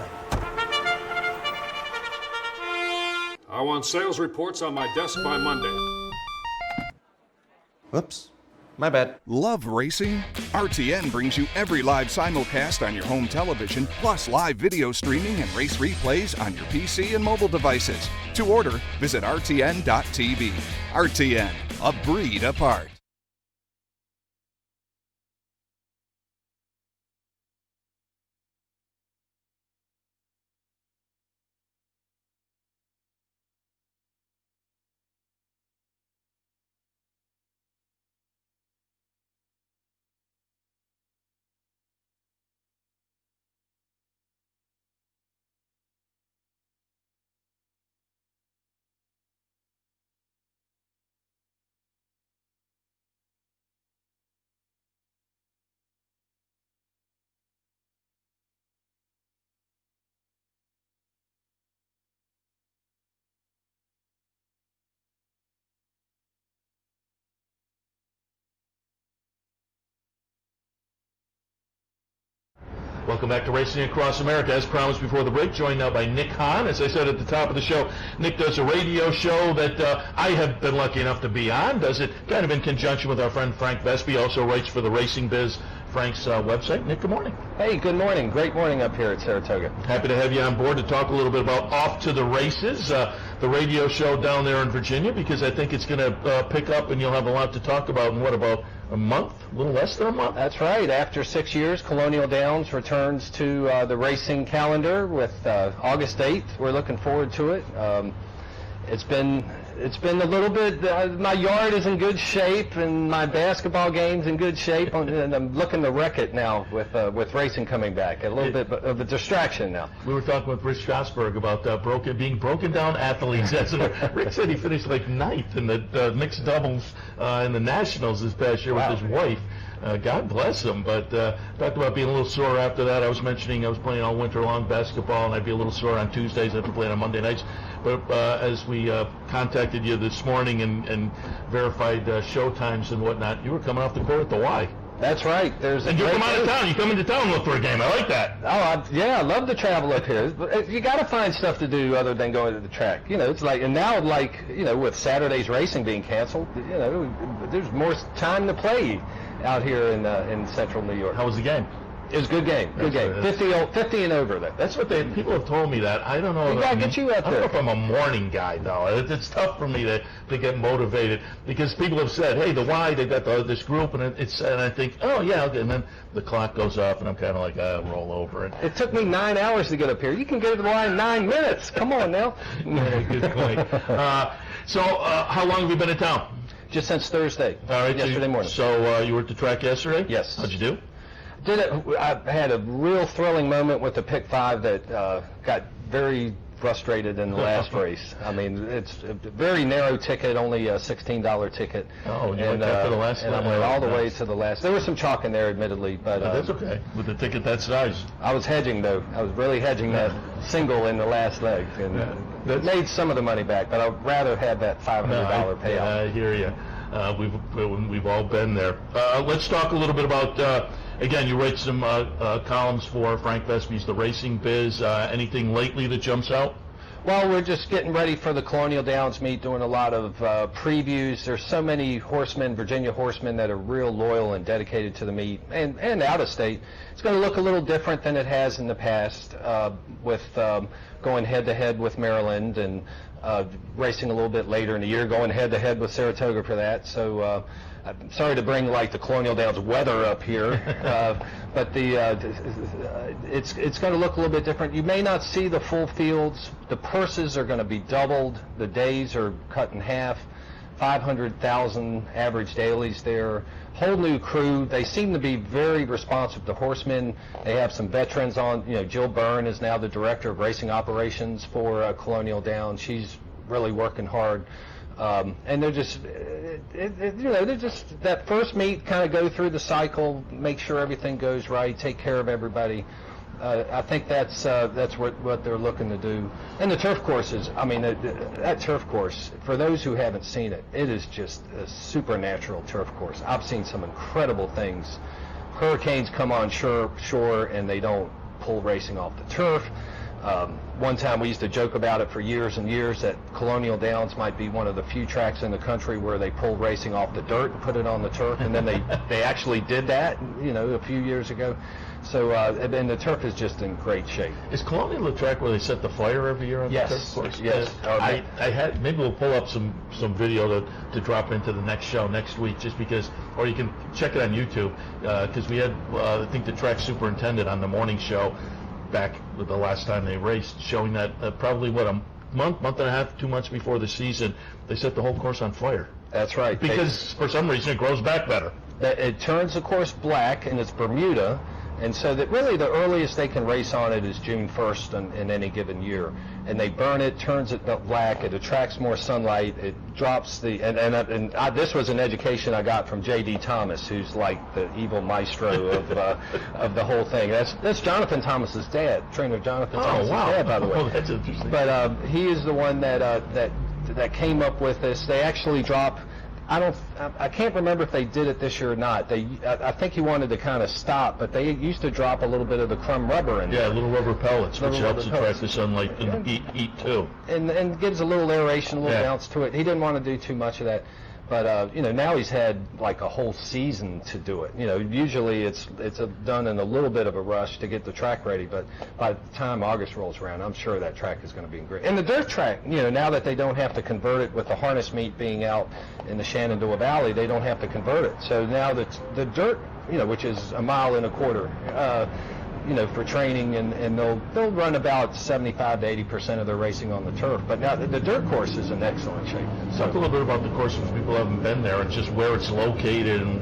I want sales reports on my desk by Monday. Whoops. My bad. Love racing? RTN brings you every live simulcast on your home television, plus live video streaming and race replays on your PC and mobile devices. To order, visit rtn.tv. RTN, a breed apart. Welcome back to Racing Across America. As promised before the break, joined now by Nick Hahn. As I said at the top of the show, Nick does a radio show that I have been lucky enough to be on. Does it kind of in conjunction with our friend Frank Vespi, also writes for the Racing Biz, Frank's website. Nick, good morning. Hey, good morning. Great morning up here at Saratoga. Happy to have you on board to talk a little bit about Off to the Races, the radio show down there in Virginia, because I think it's going to pick up and you'll have a lot to talk about in about a month, a little less than a month? That's right. After 6 years, Colonial Downs returns to the racing calendar with August 8th. We're looking forward to it. It's been a little bit, my yard is in good shape and my basketball game's in good shape, and I'm looking to wreck it now with racing coming back. A little bit of a distraction now. We were talking with Rick Schosberg about being broken down athletes. Rick said he finished like ninth in the mixed doubles in the Nationals this past year with his wife. God bless him, but talked about being a little sore after that. I was mentioning I was playing all winter long basketball, and I'd be a little sore on Tuesdays after playing on Monday nights. But as we contacted you this morning and verified show times and whatnot, you were coming off the court at the Y. That's right. And you come out of town. You come into town and look for a game. I like that. Oh, I love to travel up here. You got to find stuff to do other than going to the track. It's like, and now, with Saturday's racing being canceled, there's more time to play out here in central New York. How was the game? It was a good game. Good game. 50 and over. That's what people have told me that. I don't know. We got to get you out there. I don't know if I'm a morning guy, though. It's tough for me to get motivated because people have said, hey, the Y, they got this group, and I think, oh, yeah, okay. And then the clock goes up, and I'm kind of like, roll over. It took me 9 hours to get up here. You can get to the Y in 9 minutes. Come on now. Yeah, good point. So how long have you been in town? Just since Thursday. All right. Yesterday morning. So you were at the track yesterday? Yes. How'd you do? I had a real thrilling moment with the pick 5 that got very frustrated in the last race. I mean, it's a very narrow ticket, only a $16 ticket. Oh, you went after the last and I went all the way to the last. There was some chalk in there, admittedly, but that's okay with a ticket that size. I was hedging, though. I was really hedging that single in the last leg, and made some of the money back. But I'd rather have that $500 payout. Yeah, I hear you. We've all been there. Let's talk a little bit about. Again, you write some columns for Frank Vesby's The Racing Biz. Anything lately that jumps out? Well, we're just getting ready for the Colonial Downs meet, doing a lot of previews. There's so many horsemen, Virginia horsemen, that are real loyal and dedicated to the meet, and out of state. It's going to look a little different than it has in the past, with going head-to-head with Maryland and racing a little bit later in the year, going head-to-head with Saratoga for that. So I'm sorry to bring the Colonial Downs weather up here, but it's going to look a little bit different. You may not see the full fields. The purses are going to be doubled. The days are cut in half. 500,000 average dailies there. Whole new crew. They seem to be very responsive to horsemen. They have some veterans on. Jill Byrne is now the director of racing operations for Colonial Downs. She's really working hard. And they're just, they're just that first meet, kind of go through the cycle, make sure everything goes right, take care of everybody. I think that's what they're looking to do. And the turf courses, I mean, that turf course, for those who haven't seen it, it is just a supernatural turf course. I've seen some incredible things. Hurricanes come on shore and they don't pull racing off the turf. One time we used to joke about it for years and years that Colonial Downs might be one of the few tracks in the country where they pull racing off the dirt and put it on the turf, and then they actually did that, a few years ago. So, and the turf is just in great shape. Is Colonial the track where they set the fire every year on the turf course? Yes. Maybe we'll pull up some video to drop into the next show next week, just because, or you can check it on YouTube, because we had, I think, the track superintendent on the morning show back with the last time they raced, showing that probably a month and a half, 2 months before the season, they set the whole course on fire. That's right. Because for some reason it grows back better. It turns the course black, and it's Bermuda, and so that really the earliest they can race on it is June 1st in any given year. And they burn it, turns it black, it attracts more sunlight, it drops this was an education I got from J.D. Thomas, who's like the evil maestro of the whole thing. That's Jonathan Thomas's dad, trainer Jonathan Thomas's dad, by the way. Oh, that's interesting. But he is the one that came up with this. They actually drop. I can't remember if they did it this year or not. I think he wanted to kind of stop, but they used to drop a little bit of the crumb rubber in there. Yeah, little rubber pellets, which helps attract the sunlight and heat too. And gives a little aeration, a little bounce to it. He didn't want to do too much of that. But now he's had like a whole season to do it. Usually it's done in a little bit of a rush to get the track ready. But by the time August rolls around, I'm sure that track is going to be great. And the dirt track, now that they don't have to convert it with the harness meet being out in the Shenandoah Valley, they don't have to convert it. So now that the dirt, which is 1.25 miles, for training, and they'll run about 75 to 80% of their racing on the turf. But now the dirt course is in excellent shape. Talk a little bit about the course if people haven't been there, and just where it's located and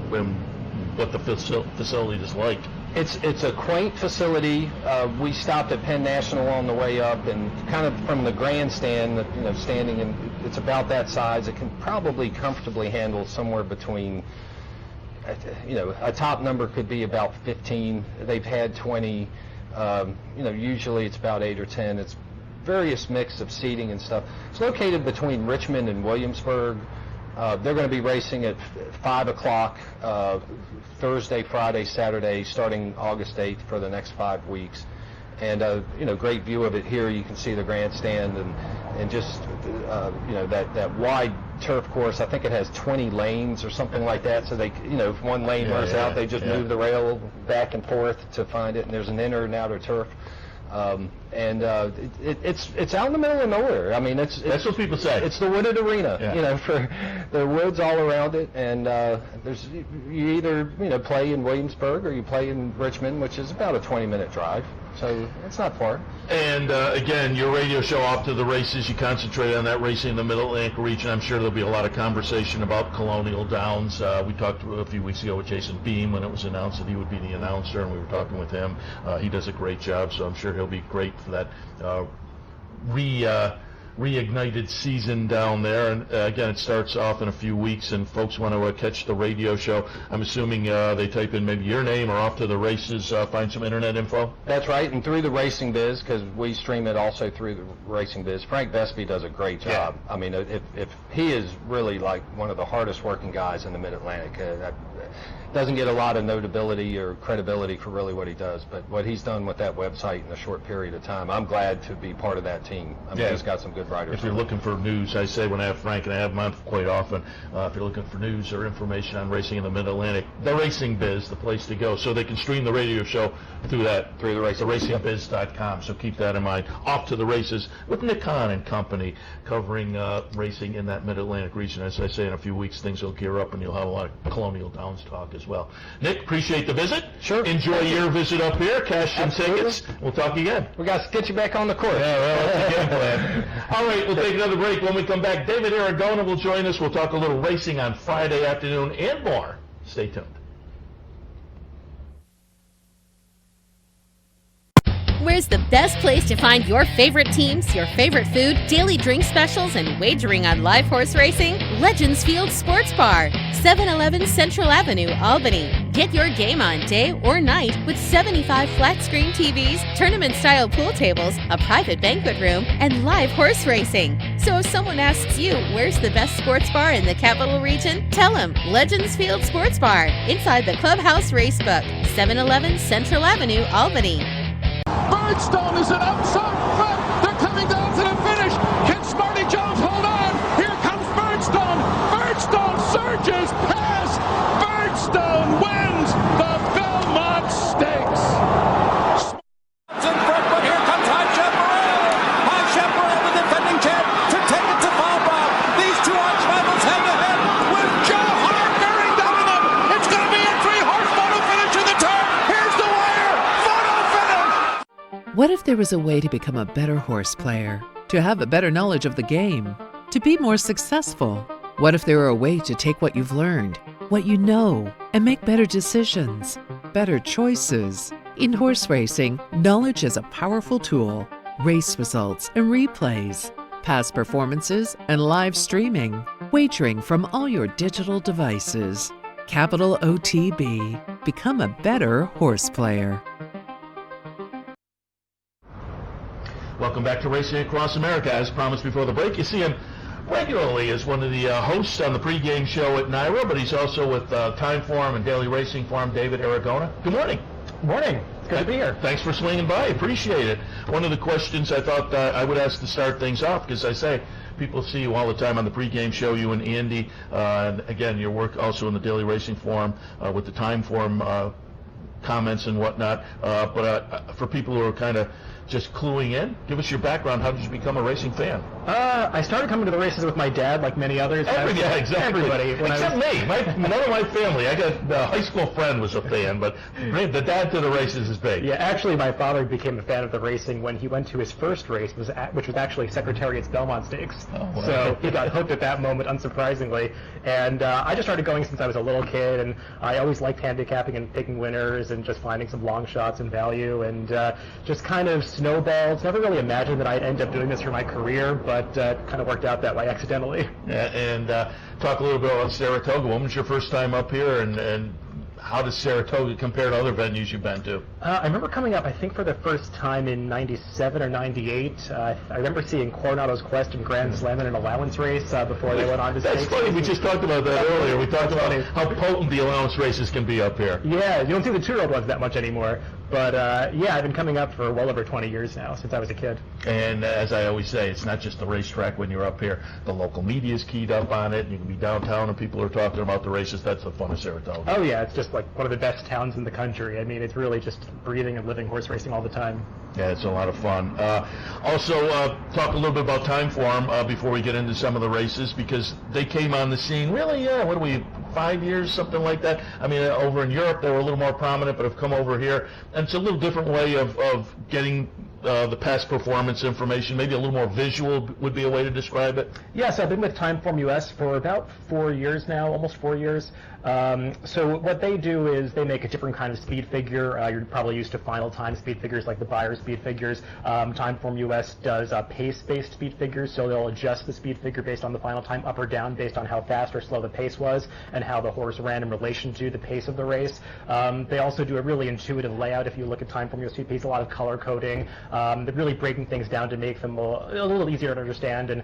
what the facility is like. It's a quaint facility. We stopped at Penn National on the way up, and kind of from the grandstand, standing, and it's about that size. It can probably comfortably handle somewhere between, a top number could be about 15. They've had 20. Usually it's about 8 or 10. It's various mix of seating and stuff. It's located between Richmond and Williamsburg. They're going to be racing at 5 o'clock Thursday, Friday, Saturday, starting August 8th for the next 5 weeks. And great view of it here. You can see the grandstand and just that wide turf course. I think it has 20 lanes or something like that. So they, if one lane runs out, they just move the rail back and forth to find it. And there's an inner and outer turf. It's out in the middle of nowhere. I mean, that's what people say. It's the wooded arena, for the woods all around it, and you either play in Williamsburg or you play in Richmond, which is about a 20-minute drive. So it's not far. And again, your radio show Off to the Races, you concentrate on that racing in the Middle Atlantic region. I'm sure there'll be a lot of conversation about Colonial Downs. We talked a few weeks ago with Jason Beam when it was announced that he would be the announcer, and we were talking with him. He does a great job, so I'm sure he'll be great for that reignited season down there. And again, it starts off in a few weeks, and folks want to catch the radio show. I'm assuming they type in maybe your name or Off to the Races, find some internet info? That's right, and through the Racing Biz, because we stream it also through the Racing Biz. Frank Vespi does a great job. I mean, if he is really like one of the hardest working guys in the Mid-Atlantic. Doesn't get a lot of notability or credibility for really what he does, but what he's done with that website in a short period of time, I'm glad to be part of that team. I mean, he's got some good writers. If you're looking for news, I say when I have Frank, and I have him on quite often, if you're looking for news or information on racing in the Mid-Atlantic, the Racing Biz, the place to go. So they can stream the radio show through that, through the racingbiz.com. So keep that in mind. Off to the Races with Nick Hahn and company, covering racing in that Mid-Atlantic region. As I say, in a few weeks, things will gear up, and you'll have a lot of Colonial Downs talk as well. Nick, appreciate the visit. Sure. Enjoy your visit up here. Cash some tickets. We'll talk again. We got to get you back on the course. Yeah, well, that's the game plan. All right, we'll take another break. When we come back, David Aragona will join us. We'll talk a little racing on Friday afternoon and more. Stay tuned. Where's the best place to find your favorite teams, your favorite food, daily drink specials, and wagering on live horse racing? Legends Field Sports Bar, 711 Central Avenue, Albany. Get your game on day or night with 75 flat-screen TVs, tournament-style pool tables, a private banquet room, and live horse racing. So if someone asks you, where's the best sports bar in the Capital Region? Tell them Legends Field Sports Bar, inside the Clubhouse Racebook, 711 Central Avenue, Albany. Birdstone is an outside front. They're coming down to the finish. Can Smarty Jones hold on? Here comes Birdstone. Birdstone surges past. Birdstone wins the Belmont Stakes. In front, but here comes High Chaparral. High Chaparral, the defending champ, to take it to Bob. These two arch rivals head to head with Joe Hart bearing down on them. It's going to be a 3-horse photo finish in the turn. Here's the wire. Photo finish. What if there was a way to become a better horse player, to have a better knowledge of the game, to be more successful? What if there were a way to take what you've learned, what you know, and make better decisions, better choices? In horse racing, knowledge is a powerful tool. Race results and replays, past performances and live streaming, wagering from all your digital devices. Capital OTB. Become a better horse player. Welcome back to Racing Across America. As promised before the break, you see him regularly as one of the hosts on the pregame show at NYRA, but he's also with Time Forum and Daily Racing Forum, David Aragona. Good morning. Morning. It's good to be here. Thanks for swinging by. Appreciate it. One of the questions I thought I would ask to start things off, because I say people see you all the time on the pregame show, you and Andy, and again, your work also in the Daily Racing Forum with the Time Forum comments and whatnot, but for people who are kind of just cluing in, give us your background. How did you become a racing fan? I started coming to the races with my dad, like many others. Yeah, exactly. Everybody. Except me. None of my family. I got a high school friend was a fan, but the dad to the races is big. Yeah, actually, my father became a fan of the racing when he went to his first race, which was actually Secretariat's Belmont Stakes. Oh, wow. So he got hooked at that moment, unsurprisingly. And I just started going since I was a little kid, and I always liked handicapping and picking winners and just finding some long shots and value, and just kind of snowballs. Never really imagined that I'd end up doing this for my career, but kind of worked out that way accidentally. Yeah, and talk a little bit about Saratoga. When was your first time up here, and how does Saratoga compare to other venues you've been to? I remember coming up, I think, for the first time in 97 or 98. I remember seeing Coronado's Quest and Grand Slam in an allowance race before they went on to That's funny. We just talked about that earlier. We talked about how potent the allowance races can be up here. Yeah, you don't see the 2-year-old ones that much anymore. But, yeah, I've been coming up for well over 20 years now, since I was a kid. And as I always say, it's not just the racetrack when you're up here. The local media is keyed up on it. You can be downtown and people are talking about the races. That's the fun of Saratoga. Oh, yeah, it's just like one of the best towns in the country. I mean, it's really just breathing and living horse racing all the time. Yeah, it's a lot of fun. Also, talk a little bit about Timeform before we get into some of the races, because they came on the scene really, what are we, 5 years, something like that? I mean, over in Europe, they were a little more prominent, but have come over here. And it's a little different way of getting the past performance information, maybe a little more visual would be a way to describe it. Yes, I've been with Timeform US for about 4 years now, almost 4 years. So what they do is they make a different kind of speed figure. You're probably used to final time speed figures like the Beyer speed figures. Timeform US does pace-based speed figures, so they'll adjust the speed figure based on the final time up or down based on how fast or slow the pace was and how the horse ran in relation to the pace of the race. They also do a really intuitive layout. If you look at Timeform US, a lot of color coding. They're really breaking things down to make them a little easier to understand and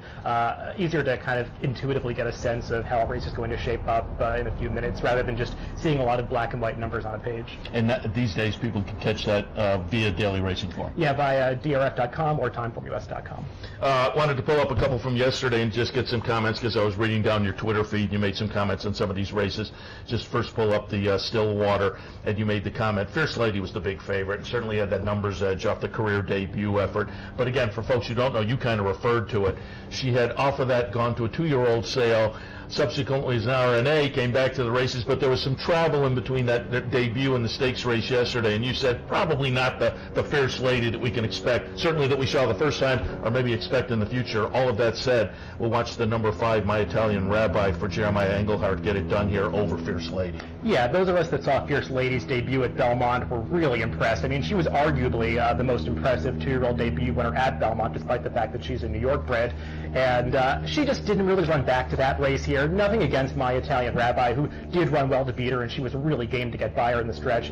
easier to kind of intuitively get a sense of how a race is going to shape up in a few minutes, rather than just seeing a lot of black and white numbers on a page. And these days people can catch that via Daily Racing Form. Yeah, via drf.com or timeformus.com. Wanted to pull up a couple from yesterday and just get some comments, because I was reading down your Twitter feed. You made some comments on some of these races. Just first pull up the Stillwater, and you made the comment, Fierce Lady was the big favorite, and certainly had that numbers edge off the career debut effort. But again, for folks who don't know, you kind of referred to it. She had off of that gone to a 2-year-old sale, subsequently as an RNA, came back to the races, but there was some travel in between that debut and the stakes race yesterday, and you said probably not the Fierce Lady that we can expect, certainly that we saw the first time, or maybe expect in the future. All of that said, we'll watch the number 5, My Italian Rabbi, for Jeremiah Engelhardt get it done here over Fierce Lady. Yeah, those of us that saw Fierce Lady's debut at Belmont were really impressed. I mean, she was arguably the most impressive 2-year-old debut winner at Belmont, despite the fact that she's a New York bred, and she just didn't really run back to that race here. Nothing against My Italian Rabbi, who did run well to beat her, and she was really game to get by her in the stretch.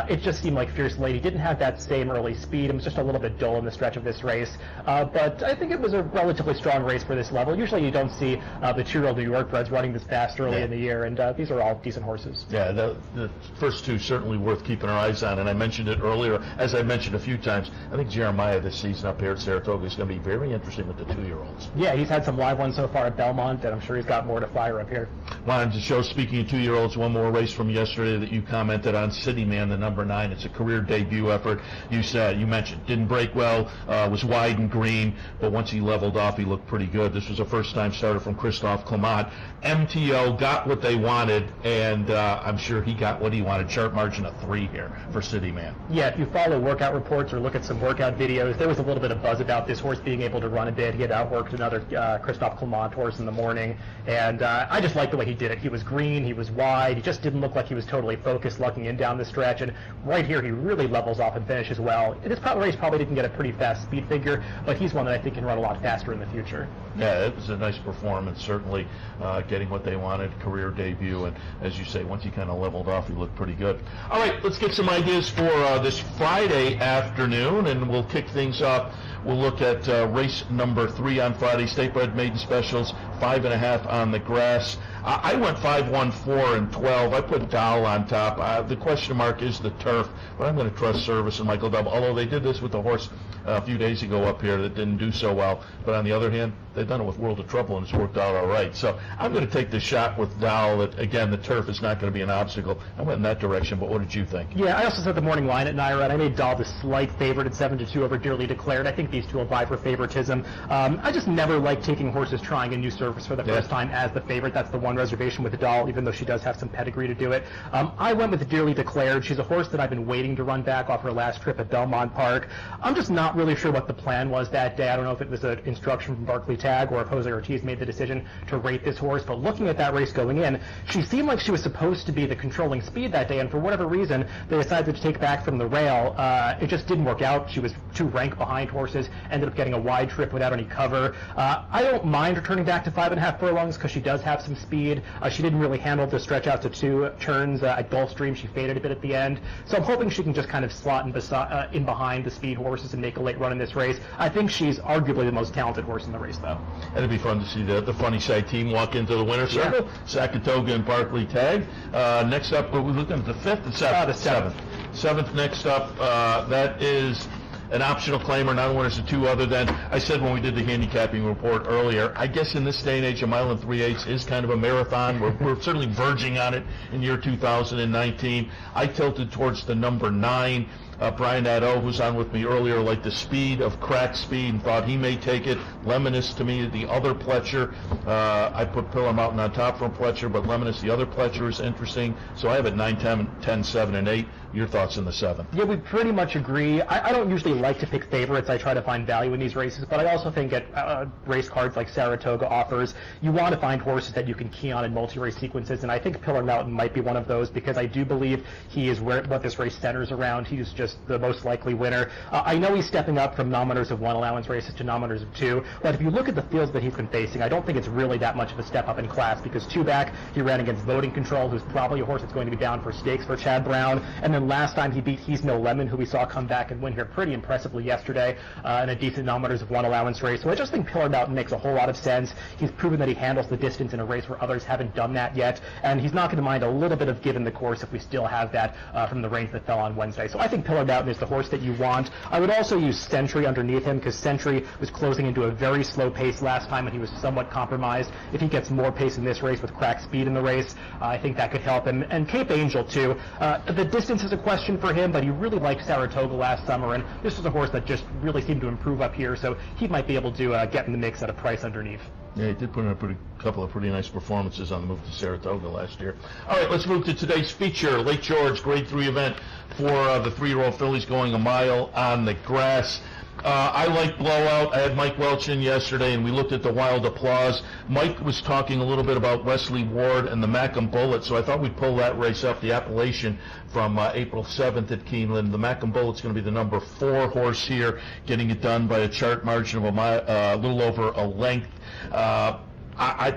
It just seemed like Fierce Lady didn't have that same early speed. It was just a little bit dull in the stretch of this race. But I think it was a relatively strong race for this level. Usually you don't see the 2-year-old New York breds running this fast early in the year, and these are all decent horses. Yeah, the first two certainly worth keeping our eyes on, and I mentioned it earlier, as I mentioned a few times, I think Jeremiah this season up here at Saratoga is going to be very interesting with the 2-year-olds. Yeah, he's had some live ones so far at Belmont, and I'm sure he's got more to fire up here. Wanted to show, speaking of 2-year-olds, one more race from yesterday that you commented on, City Man, the number 9. It's a career debut effort. You mentioned didn't break well, was wide and green, but once he leveled off, he looked pretty good. This was a first-time starter from Christophe Clement. MTO got what they wanted, and I'm sure he got what he wanted. Sharp margin of 3 here for City Man. Yeah, if you follow workout reports or look at some workout videos, there was a little bit of buzz about this horse being able to run a bit. He had outworked another Christophe Clement horse in the morning, and I just liked the way he did it. He was green, he was wide, he just didn't look like he was totally focused looking in down the stretch, and right here he really levels off and finishes well. This race probably didn't get a pretty fast speed figure, but he's one that I think can run a lot faster in the future. Yeah, it was a nice performance, certainly getting what they wanted, career debut, and as you say, once he kind of leveled off, he looked pretty good. All right, let's get some ideas for this Friday afternoon, and we'll kick things off. We'll look at race number 3 on Friday, State Bred Maiden Specials, 5.5 on the grass. I went 5, 1, 4, and 12. I put Dahl on top. The question mark is the turf, but I'm going to trust Service and Michael Dub, although they did this with the horse a few days ago up here that didn't do so well. But on the other hand, they've done it with World of Trouble, and it's worked out all right. So I'm going to take the shot with Dahl that, again, the turf is not going to be an obstacle. I went in that direction, but what did you think? Yeah, I also set the morning line at Naira, and I made Dahl the slight favorite at 7-2 over Dearly Declared. I think these two will vie for favoritism. I just never like taking horses trying a new surface for the first time as the favorite. That's the one reservation with the Dahl, even though she does have some pedigree to do it. I went with Dearly Declared. She's a horse that I've been waiting to run back off her last trip at Belmont Park. I'm just not really sure what the plan was that day. I don't know if it was an instruction from Barclay Tagg or if Jose Ortiz made the decision to rate this horse, but looking at that race going in, she seemed like she was supposed to be the controlling speed that day, and for whatever reason, they decided to take back from the rail. It just didn't work out. She was 2 rank behind horses, ended up getting a wide trip without any cover. I don't mind returning back to 5.5 furlongs because she does have some speed. She didn't really handle the stretch out to 2 turns at Gulfstream. She faded a bit at the end. So I'm hoping she can just kind of slot in behind the speed horses and make a late run in this race. I think she's arguably the most talented horse in the race, though. And it'd be fun to see the Funny Side team walk into the winner's circle. Saratoga and Barkley tag. Next up, we're looking at the 5th and 7th? The 7th. 7th next up, that is an optional claimer, non-winners of 2 other than, I said when we did the handicapping report earlier, I guess in this day and age, a mile and 3/8 is kind of a marathon. We're certainly verging on it in year 2019. I tilted towards the number 9. Brian Addo, who's on with me earlier, liked the speed of Crack Speed and thought he may take it. Lemonis, to me, the other Pletcher. I put Pillar Mountain on top from Pletcher, but Lemonis, the other Pletcher, is interesting. So I have it 9, 10, 7, and 8. Your thoughts on the 7th? Yeah, we pretty much agree. I don't usually like to pick favorites. I try to find value in these races, but I also think at race cards like Saratoga offers, you want to find horses that you can key on in multi-race sequences, and I think Pillar Mountain might be one of those because I do believe he is what this race centers around. He is just the most likely winner. I know he's stepping up from non-winners of 1 allowance races to non-winners of 2, but if you look at the fields that he's been facing, I don't think it's really that much of a step up in class because 2 back, he ran against Voting Control, who's probably a horse that's going to be down for stakes for Chad Brown, and then last time he beat He's No Lemon, who we saw come back and win here pretty impressively yesterday in a decent non-winners of 1 allowance race. So I just think Pillar Mountain makes a whole lot of sense. He's proven that he handles the distance in a race where others haven't done that yet, and he's not going to mind a little bit of give in the course if we still have that from the rains that fell on Wednesday. So I think Pillar Mountain is the horse that you want. I would also use Sentry underneath him because Sentry was closing into a very slow pace last time and he was somewhat compromised. If he gets more pace in this race with Crack Speed in the race, I think that could help him. And Cape Angel too. The distance is a question for him, but he really liked Saratoga last summer, and this was a horse that just really seemed to improve up here, so he might be able to get in the mix at a price underneath. Yeah, he did put in a couple of pretty nice performances on the move to Saratoga last year. All right, let's move to today's feature, Lake George Grade 3 event for the 3-year-old fillies going a mile on the grass. I like Blowout. I had Mike Welch in yesterday, and we looked at the Wild Applause. Mike was talking a little bit about Wesley Ward and the Macomb Bullet, so I thought we'd pull that race up, the Appalachian, from April 7th at Keeneland. The Macomb Bullet's going to be the number 4 horse here, getting it done by a chart margin of a little over a length.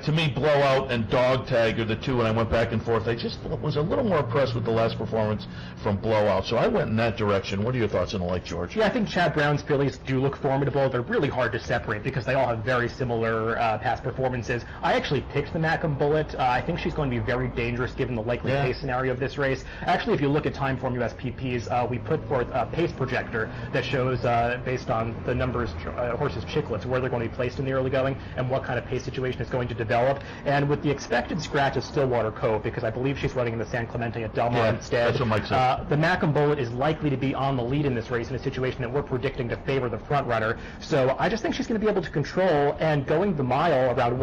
To me, Blowout and Dog Tag are the two, and I went back and forth. I just was a little more impressed with the last performance from Blowout, so I went in that direction. What are your thoughts on the Lake George? Yeah, I think Chad Brown's fillies do look formidable. They're really hard to separate because they all have very similar past performances. I actually picked the Macomb Bullet. I think she's going to be very dangerous given the likely pace scenario of this race. Actually, if you look at Timeform USPPs, we put forth a pace projector that shows, based on the numbers, horses' chicklets, where they're going to be placed in the early going and what kind of pace situation is going to develop. And with the expected scratch of Stillwater Cove, because I believe she's running in the San Clemente at Del Mar instead, that's what Mike said. The Macomb Bullet is likely to be on the lead in this race in a situation that we're predicting to favor the front runner. So I just think she's going to be able to control, and going the mile around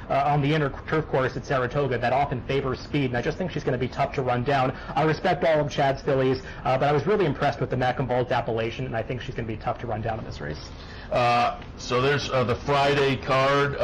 on the inner turf course at Saratoga, that often favors speed, and I just think she's going to be tough to run down. I respect all of Chad's fillies, but I was really impressed with the Macomb Bullet's Appalachian, and I think she's going to be tough to run down in this race. So there's the Friday card.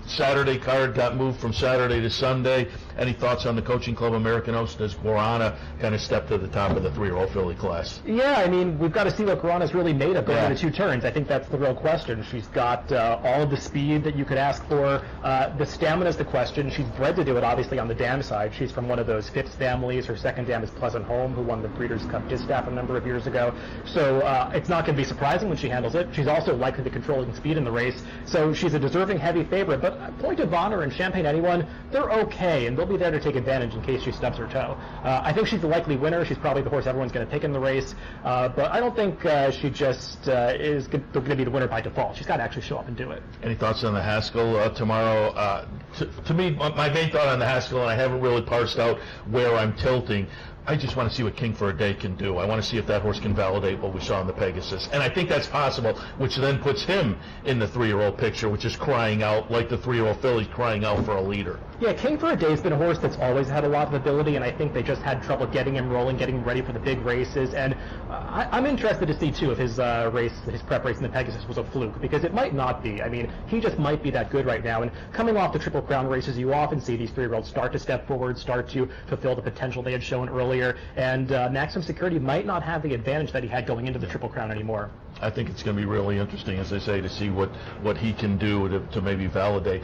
Saturday card got moved from Saturday to Sunday. Any thoughts on the Coaching Club American Oaks? Does Guarana kind of step to the top of the 3-year-old filly class? Yeah, I mean, we've got to see what Guarana's really made of going into 2 turns. I think that's the real question. She's got all of the speed that you could ask for. The stamina's the question. She's bred to do it, obviously, on the dam side. She's from one of those Phipps families. Her second dam is Pleasant Home, who won the Breeders' Cup Distaff a number of years ago. So it's not going to be surprising when she handles it. She's also likely to control speed in the race. So she's a deserving heavy favorite. But Point of Honor and Champagne Anyone, they're okay, and they'll be there to take advantage in case she stubs her toe. I think she's the likely winner. She's probably the horse everyone's going to pick in the race. But I don't think she just is going to be the winner by default. She's got to actually show up and do it. Any thoughts on the Haskell tomorrow? To me, my main thought on the Haskell, and I haven't really parsed out where I'm tilting, I just want to see what King for a Day can do. I want to see if that horse can validate what we saw in the Pegasus. And I think that's possible, which then puts him in the 3-year-old picture, which is crying out, like the 3-year-old filly, crying out for a leader. Yeah, King for a Day has been a horse that's always had a lot of ability, and I think they just had trouble getting him rolling, getting him ready for the big races. And I'm interested to see, too, if his prep race in the Pegasus was a fluke, because it might not be. I mean, he just might be that good right now. And coming off the Triple Crown races, you often see these 3-year-olds start to step forward, start to fulfill the potential they had shown earlier. And Maximum Security might not have the advantage that he had going into the Triple Crown anymore. I think it's going to be really interesting, as I say, to see what he can do to maybe validate.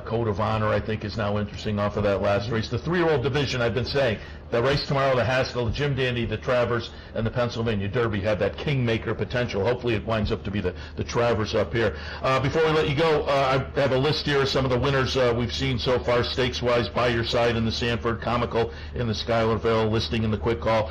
Code of Honor, I think, is now interesting off of that last race. The 3-year-old division, I've been saying, the race tomorrow, the Haskell, the Jim Dandy, the Travers, and the Pennsylvania Derby have that kingmaker potential. Hopefully it winds up to be the Travers up here. Before we let you go, I have a list here of some of the winners we've seen so far, stakes-wise. By Your Side in the Sanford, Comical in the Schuylerville, Listing in the Quick Call.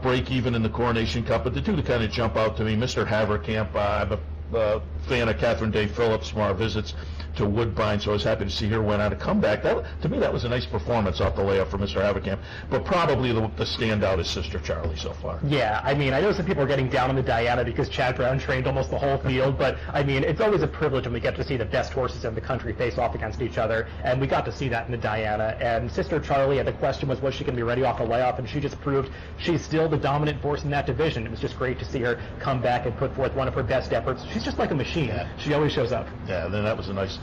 Break Even in the Coronation Cup, but the two that kind of jump out to me, Mr. Haverkamp. I'm a fan of Catherine Day Phillips from our visits to Woodbine, so I was happy to see her win on a comeback. To me, that was a nice performance off the layup for Mr. Haverkamp, but probably the standout is Sister Charlie so far. Yeah, I mean, I know some people are getting down on the Diana because Chad Brown trained almost the whole field, but I mean, it's always a privilege when we get to see the best horses in the country face off against each other, and we got to see that in the Diana. And Sister Charlie, and the question was she going to be ready off the layup, and she just proved she's still the dominant force in that division. It was just great to see her come back and put forth one of her best efforts. She's just like a machine. Yeah. She always shows up. Yeah, then that was a nice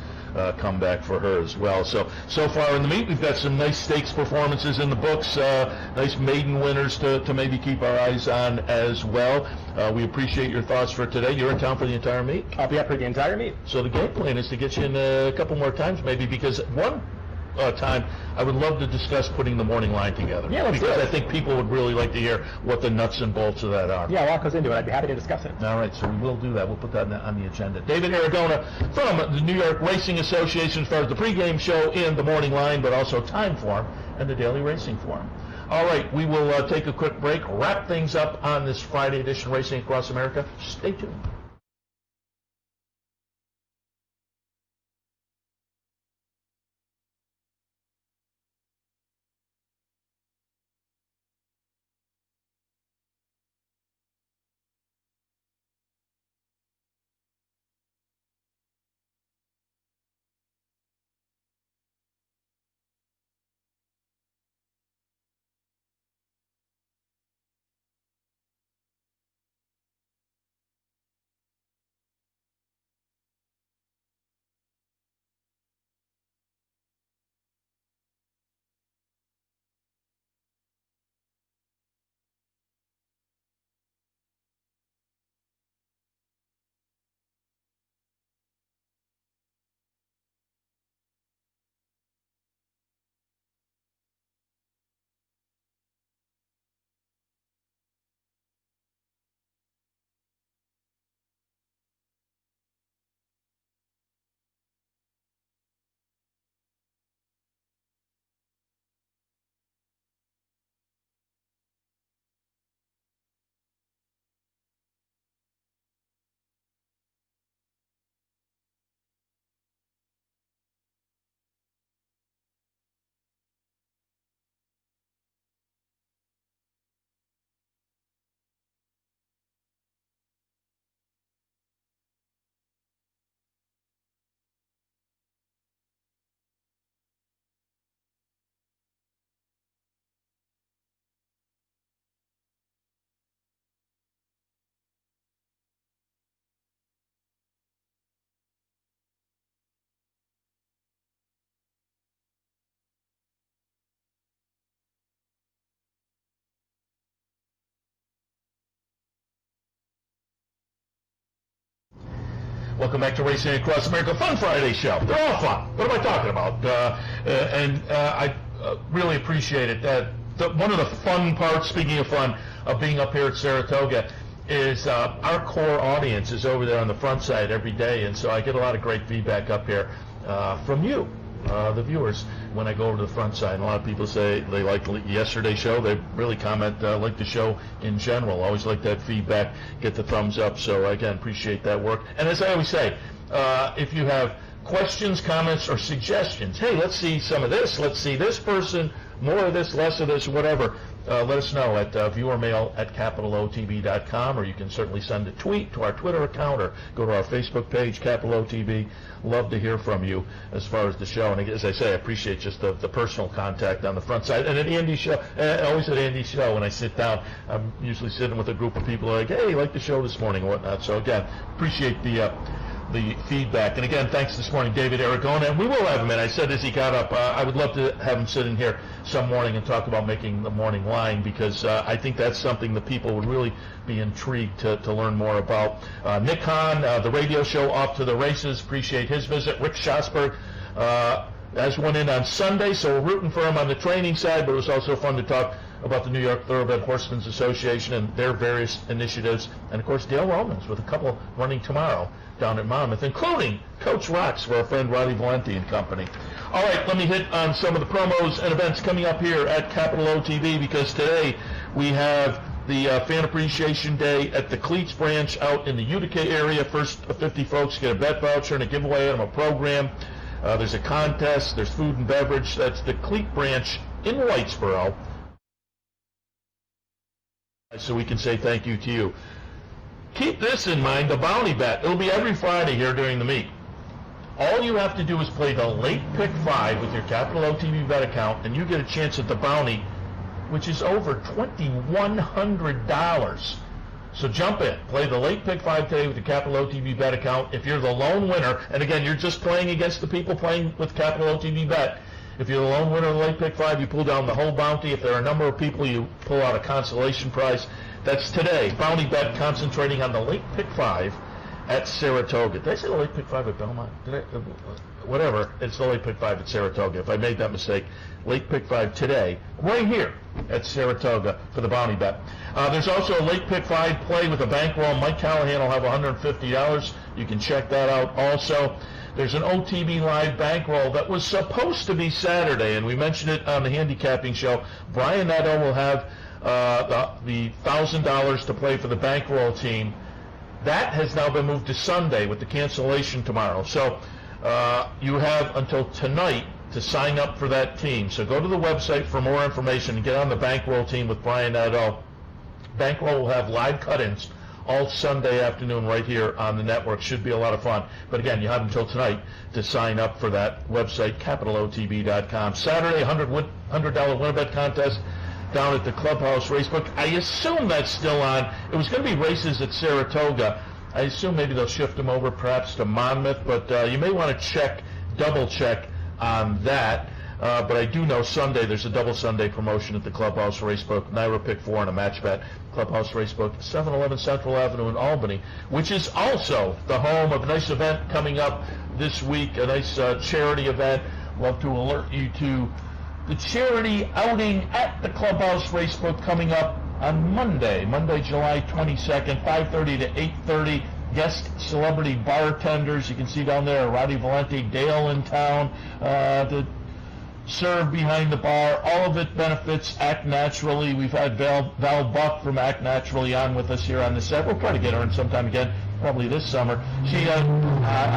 comeback for her as well. So far in the meet, we've got some nice stakes performances in the books, nice maiden winners to maybe keep our eyes on as well. We appreciate your thoughts for today. You're in town for the entire meet? I'll be up for the entire meet. So the game plan is to get you in a couple more times maybe, because one time I would love to discuss putting the morning line together. Yeah, let's do because it. I think people would really like to hear what the nuts and bolts of that are. Yeah, a lot goes into it. I'd be happy to discuss it. All right, so we will do that. We'll put that on the agenda. David Aragona from the New York Racing Association as far as the pregame show and the morning line, but also Time Form and the Daily Racing Forum. All right, we will take a quick break, wrap things up on this Friday edition of Racing Across America. Stay tuned. Welcome back to Racing Across America, Fun Friday show. They're all fun. What am I talking about? I really appreciate it. One of the fun parts, speaking of fun, of being up here at Saratoga is our core audience is over there on the front side every day, and so I get a lot of great feedback up here from you, the viewers, when I go over to the front side. And a lot of people say they like yesterday's show. They really comment like the show in general. Always like that feedback, get the thumbs up. So again, appreciate that work. And as I always say, if you have questions, comments, or suggestions, hey, let's see some of this, let's see this person, more of this, less of this, whatever, let us know at viewermail@capitalotb.com, or you can certainly send a tweet to our Twitter account or go to our Facebook page, Capital OTB. Love to hear from you as far as the show. And as I say, I appreciate just the personal contact on the front side. And at Andy's show, always at Andy's show, when I sit down, I'm usually sitting with a group of people like, hey, like the show this morning or whatnot. So again, appreciate the the feedback. And again, thanks this morning, David Aragona. And we will have him in. I said as he got up, I would love to have him sit in here some morning and talk about making the morning line, because I think that's something that people would really be intrigued to learn more about. Nick Hahn, the radio show Off to the Races, appreciate his visit. Rick Schosberg has one in on Sunday, so we're rooting for him on the training side, but it was also fun to talk about the New York Thoroughbred Horsemen's Association and their various initiatives. And, of course, Dale Romans with a couple running tomorrow down at Monmouth, including Coach Rocks for our friend Roddy Valenti and company. All right, let me hit on some of the promos and events coming up here at Capital OTB, because today we have the Fan Appreciation Day at the Cleats branch out in the Utica area. First 50 folks get a bet voucher and a giveaway on a program. There's a contest. There's food and beverage. That's the Cleat branch in Whitesboro. So we can say thank you to you. Keep this in mind, the bounty bet. It'll be every Friday here during the meet. All you have to do is play the late pick 5 with your Capital OTB bet account, and you get a chance at the bounty, which is over $2,100. So jump in. Play the late pick 5 today with the Capital OTB bet account. If you're the lone winner, and again, you're just playing against the people playing with Capital OTB bet. If you're the lone winner of the late pick 5, you pull down the whole bounty. If there are a number of people, you pull out a consolation prize. That's today. Bounty bet concentrating on the late pick 5 at Saratoga. Did I say the late pick 5 at Belmont? Whatever. It's the late pick 5 at Saratoga. If I made that mistake, late pick 5 today, right here at Saratoga for the bounty bet. There's also a late pick 5 play with a bankroll. Mike Callahan will have $150. You can check that out also. There's an OTB Live bankroll that was supposed to be Saturday, and we mentioned it on the handicapping show. Brian Netto will have the $1,000 to play for the bankroll team. That has now been moved to Sunday with the cancellation tomorrow. So you have until tonight to sign up for that team. So go to the website for more information and get on the bankroll team with Brian Netto. Bankroll will have live cut-ins all Sunday afternoon right here on the network. Should be a lot of fun. But again, you have until tonight to sign up for that website, capitalotb.com. Saturday, $100 win-a-bet contest down at the Clubhouse Racebook. I assume that's still on. It was going to be races at Saratoga. I assume maybe they'll shift them over perhaps to Monmouth, but you may want to double check on that. But I do know Sunday there's a double Sunday promotion at the Clubhouse Racebook. Naira Pick 4 and a match bet. Clubhouse Racebook, 711 Central Avenue in Albany, which is also the home of a nice event coming up this week, a nice charity event. Love to alert you to the charity outing at the Clubhouse Racebook coming up on Monday, July 22nd, 5:30 to 8:30. Guest celebrity bartenders. You can see down there Roddy Valenti, Dale in town to serve behind the bar. All of it benefits Act Naturally. We've had Val Buck from Act Naturally on with us here on the set. We'll try to get her in sometime again, probably this summer. She, I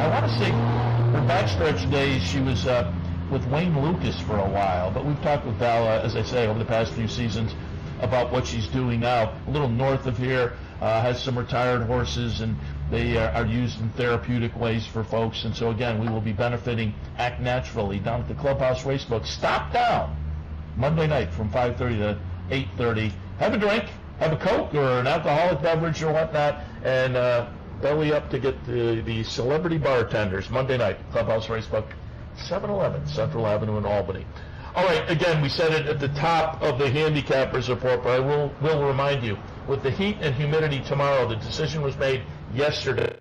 want to say, her backstretch days, she was with Wayne Lucas for a while, but we've talked with Val, as I say, over the past few seasons about what she's doing now. A little north of here, has some retired horses, and they are used in therapeutic ways for folks. And so, again, we will be benefiting Act Naturally down at the Clubhouse Racebook. Stop down Monday night from 5:30 to 8:30. Have a drink, have a Coke or an alcoholic beverage or whatnot, and belly up to get the celebrity bartenders Monday night, Clubhouse Racebook, 711 Central Avenue in Albany. All right, again, we said it at the top of the handicappers report, but I will remind you, with the heat and humidity tomorrow, the decision was made yesterday.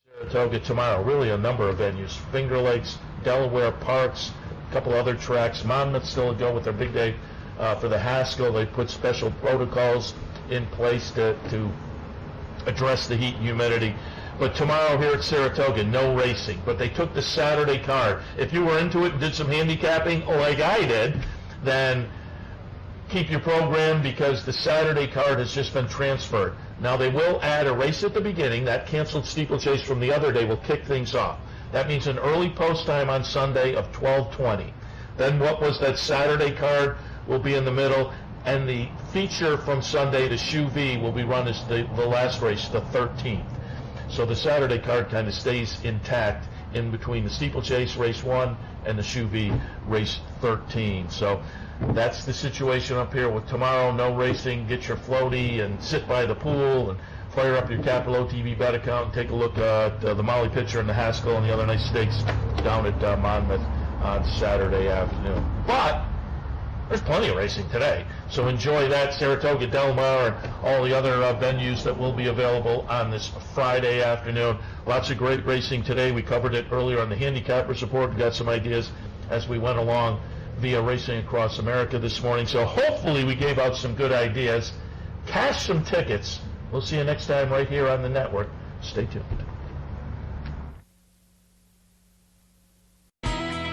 Saratoga tomorrow, really a number of venues, Finger Lakes, Delaware Parks, a couple other tracks. Monmouth still a go with their big day for the Haskell. They put special protocols in place to address the heat and humidity. But tomorrow here at Saratoga, no racing. But they took the Saturday card. If you were into it and did some handicapping like I did, then keep your program, because the Saturday card has just been transferred. Now they will add a race at the beginning. That canceled steeplechase from the other day will kick things off. That means an early post time on Sunday of 12:20. Then what was that Saturday card will be in the middle, and the feature from Sunday to Shoe V will be run as the last race, the 13th. So the Saturday card kind of stays intact in between the steeplechase race 1 and the Shoe V race 13. So that's the situation up here with tomorrow. No racing. Get your floaty and sit by the pool and fire up your Capital OTB bet account and take a look at the Molly Pitcher and the Haskell and the other nice stakes down at Monmouth on Saturday afternoon. But there's plenty of racing today, so enjoy that. Saratoga, Del Mar, and all the other venues that will be available on this Friday afternoon. Lots of great racing today. We covered it earlier on the Handicappers Report. We got some ideas as we went along via Racing Across America this morning. So hopefully we gave out some good ideas. Cash some tickets. We'll see you next time right here on the network. Stay tuned.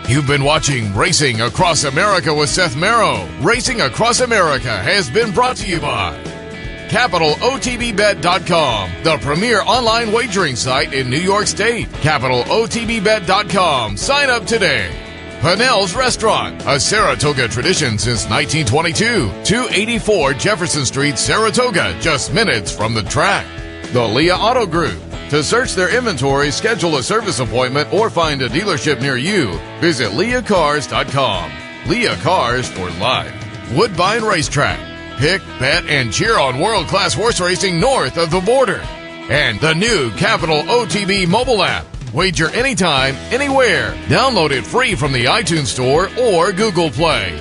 You've been watching Racing Across America with Seth Merrow. Racing Across America has been brought to you by CapitalOTBBet.com, the premier online wagering site in New York State. CapitalOTBBet.com. Sign up today. Pannell's Restaurant, a Saratoga tradition since 1922. 284 Jefferson Street, Saratoga, just minutes from the track. The Leah Auto Group. To search their inventory, schedule a service appointment, or find a dealership near you, visit leahcars.com. Leah Cars for life. Woodbine Racetrack. Pick, bet, and cheer on world-class horse racing north of the border. And the new Capital OTB mobile app. Wager anytime, anywhere. Download it free from the iTunes Store or Google Play.